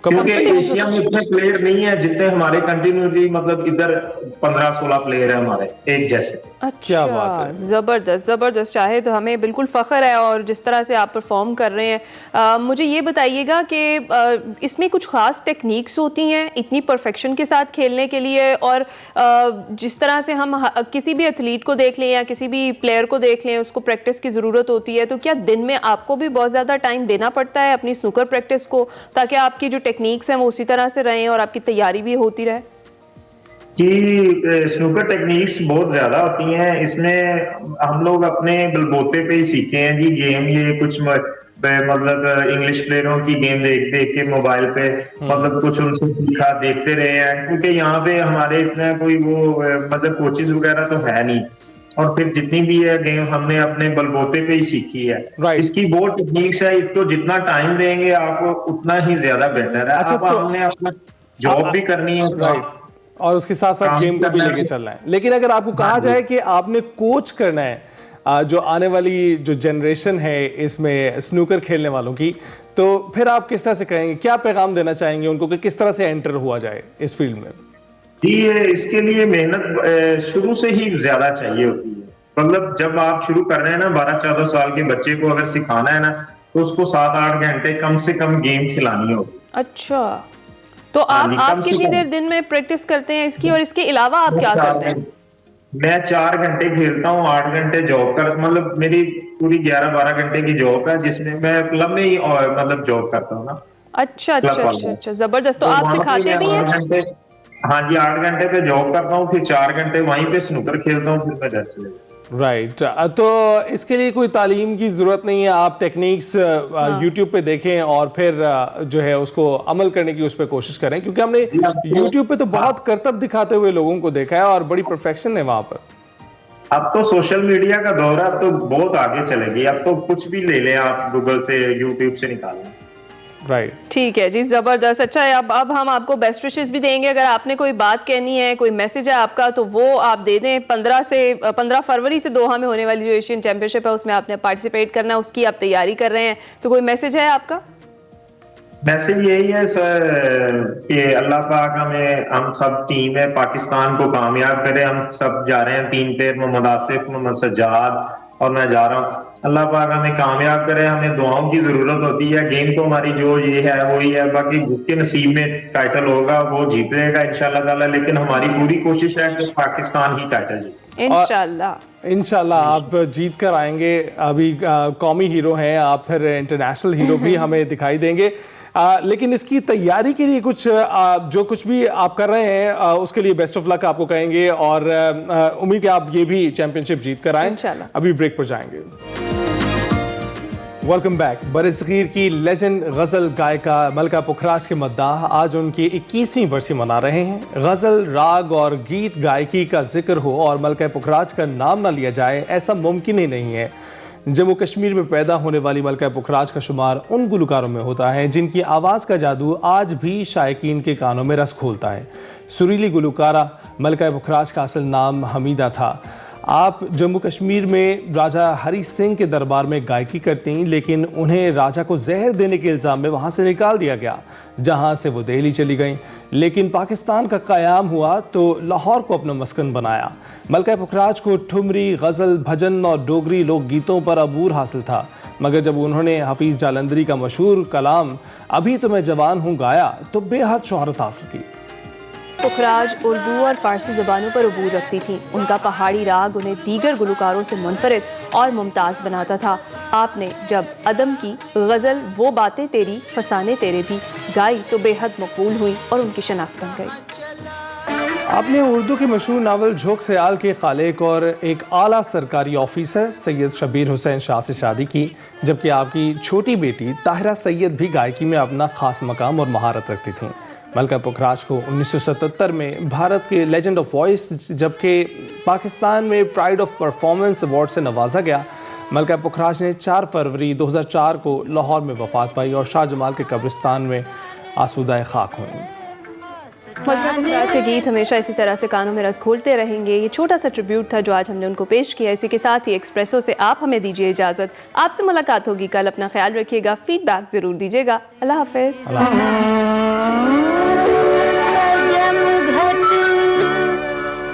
[SPEAKER 15] क्योंकि एशिया में इतने प्लेयर नहीं है जितने हमारे कंटिन्यूटी, मतलब इधर 15-16 प्लेयर है हमारे एक जैसे।
[SPEAKER 1] क्या बात है, जबरदस्त। चाहे तो हमें बिल्कुल फख्र है और जिस तरह से आप परफॉर्म कर रहे हैं। मुझे ये बताइएगा कि इसमें कुछ खास टेक्निक्स होती हैं इतनी परफेक्शन के साथ खेलने के लिए, और जिस तरह से हम किसी भी एथलीट को देख लें या किसी भी प्लेयर को देख लें, उसको प्रैक्टिस की ज़रूरत होती है, तो क्या दिन में आपको भी बहुत ज़्यादा टाइम देना पड़ता है अपनी स्नूकर प्रैक्टिस को, ताकि आपकी जो टेक्निक्स हैं वो उसी तरह से रहें और आपकी तैयारी भी होती रहे?
[SPEAKER 15] कि स्नूकर टेक्निक्स बहुत ज्यादा होती हैं, इसमें हम लोग अपने बलबोते पे ही सीखे हैं जी गेम। ये कुछ मतलब इंग्लिश प्लेयरों की गेम देख देख के मोबाइल पे मतलब कुछ उनसे सीखा, देखते रहे हैं, क्योंकि यहाँ पे हमारे इतना कोई वो मतलब कोचेज वगैरह तो है नहीं, और फिर जितनी भी है गेम हमने अपने बलबोते पे ही सीखी है। इसकी बहुत टेक्निक्स है, तो जितना टाइम देंगे आप उतना ही ज्यादा बेटर है।
[SPEAKER 2] अच्छा,
[SPEAKER 15] अब हमने अपना जॉब भी करनी है
[SPEAKER 2] और उसके साथ साथ गेम को भी लेके चलना है। लेकिन अगर आपको कहा जाए कि आपने कोच करना है जो आने वाली जो जनरेशन है इसमें स्नूकर खेलने वालों की, तो फिर आप किस तरह से कहेंगे, क्या पैगाम देना चाहेंगे उनको कि किस तरह से एंटर हुआ जाए इस फील्ड में?
[SPEAKER 15] जी, इसके लिए मेहनत शुरू से ही ज्यादा चाहिए होती है। मतलब जब आप शुरू कर रहे हैं ना, 12-14 साल के बच्चे को अगर सिखाना है ना, तो उसको 7-8 घंटे कम से कम गेम खिलानी होगी।
[SPEAKER 1] अच्छा, तो आप कितनी देर दिन में प्रैक्टिस करते हैं इसकी, और इसके अलावा आप क्या करते हैं?
[SPEAKER 15] मैं 4 घंटे खेलता हूँ, 8 घंटे जॉब कर, मतलब मेरी पूरी 11-12 घंटे की जॉब है, जिसमें मैं क्लब में ही मतलब जॉब करता हूँ ना।
[SPEAKER 1] अच्छा, जबरदस्त। तो आप सिखाते भी हैं?
[SPEAKER 15] हाँ जी, 8 घंटे पे जॉब करता हूँ, फिर 4 घंटे वहीं पे स्नूकर खेलता हूँ, फिर मैं घर चले जाता हूँ।
[SPEAKER 2] राइट, तो इसके लिए कोई तालीम की ज़रूरत नहीं है, आप टेक्निक्स यूट्यूब पे देखें और फिर जो है उसको अमल करने की उस पर कोशिश करें, क्योंकि हमने यूट्यूब पे तो बहुत करतब दिखाते हुए लोगों को देखा है और बड़ी परफेक्शन है वहाँ पर।
[SPEAKER 15] अब तो सोशल मीडिया का दौर है, अब तो बहुत आगे चलेगी, अब तो कुछ भी ले लें आप गूगल से, यूट्यूब से निकाल लें।
[SPEAKER 2] राइट,
[SPEAKER 1] ठीक है जी, जबरदस्त। अच्छा है, अब हम आपको बेस्ट विशेस भी देंगे। अगर आपने कोई बात कहनी है, कोई मैसेज है आपका, तो वो आप दे दें। 15 फरवरी से दोहा में होने वाली जो एशियन चैंपियनशिप है उसमें आपने पार्टिसिपेट करना है, उसकी आप तैयारी कर रहे हैं, तो कोई मैसेज है आपका?
[SPEAKER 15] मैसेज यही है सर कि अल्लाह पाक हमें, हम सब टीम है, पाकिस्तान को कामयाब करे। हम सब जा रहे हैं, 3 पेयर, मोहम्मद आसिफ, मोहम्मद सज्जाद और मैं जा रहा हूँ। अल्लाह पाक हमें कामयाब करे, हमें दुआओं की जरूरत होती है। गेम तो हमारी जो ये है वही है, बाकी जिसके नसीब में टाइटल होगा वो जीतेगा इंशाल्लाह ताला, लेकिन हमारी पूरी कोशिश है कि पाकिस्तान ही टाइटल जीते।
[SPEAKER 2] इंशाल्लाह आप जीत कर आएंगे। अभी कौमी हीरो हैं आप, फिर इंटरनेशनल हीरो भी हमें दिखाई देंगे। लेकिन इसकी तैयारी के लिए कुछ जो कुछ भी आप कर रहे हैं उसके लिए बेस्ट ऑफ लक आपको कहेंगे, और उम्मीद है आप ये भी चैंपियनशिप जीत कर आएं। अभी ब्रेक पर जाएंगे। Welcome back. बरसगीर की लेजेंड गज़ल गायिका मलका पुखराज के मद्दाह आज उनकी 21वीं बरसी मना रहे हैं। गज़ल, राग और गीत गायकी का जिक्र हो और मलका पुखराज का नाम ना लिया जाए, ऐसा मुमकिन ही नहीं है। जम्मू कश्मीर में पैदा होने वाली मलका पुखराज का शुमार उन गुलकारों में होता है जिनकी आवाज़ का जादू आज भी शायकीन के कानों में रस खोलता है। सुरीली गुलकारा मलका पुखराज का असल नाम हमीदा था। आप जम्मू कश्मीर में राजा हरी सिंह के दरबार में गायकी करती, लेकिन उन्हें राजा को जहर देने के इल्ज़ाम में वहाँ से निकाल दिया गया, जहाँ से वो दिल्ली चली गईं। लेकिन पाकिस्तान का क़याम हुआ तो लाहौर को अपना मस्कन बनाया। मलका पुखराज को ठुमरी, गज़ल, भजन और डोगरी लोकगीतों पर अबूर हासिल था, मगर जब उन्होंने हफीज़ जालंधरी का मशहूर कलाम अभी तो मैं जवान हूँ गाया तो बेहद शोहरत हासिल की।
[SPEAKER 1] पुखराज उर्दू और फ़ारसी ज़बानों पर अबूर रखती थीं। उनका पहाड़ी राग उन्हें दीगर गुलकारों से मुनफरिद और मुमताज़ बनाता था। आपने जब अदम की गज़ल वो बातें तेरी फसाने तेरे भी गाई तो बेहद मकबूल हुई और उनकी शनाख्त बन गई।
[SPEAKER 2] आपने उर्दू के मशहूर नावल झोंक सयाल के खालिक और एक आला सरकारी ऑफिसर सैयद शबीर हुसैन शाह से शादी की, जबकि आपकी छोटी बेटी ताहिरा सैयद भी गायकी में अपना खास मकाम और महारत रखती थीं। मलका पुखराज को 1977 में भारत के लेजेंड ऑफ वॉइस जबकि पाकिस्तान में प्राइड ऑफ परफॉर्मेंस अवार्ड से नवाजा गया। मलका पुखराज ने 4 फरवरी 2004 को लाहौर में वफात पाई और शाहजमाल के कब्रिस्तान में आसूदा खाक हुई।
[SPEAKER 1] मलका पुखराज के गीत हमेशा इसी तरह से कानों में रस घोलते रहेंगे। ये छोटा सा ट्रिब्यूट था जो आज हमने उनको पेश किया। इसी के साथ ही एक्सप्रेसो से आप हमें दीजिए इजाज़त। आपसे मुलाकात होगी कल। अपना ख्याल रखिएगा, फीडबैक ज़रूर दीजिएगा। अल्लाह हाफ़िज़।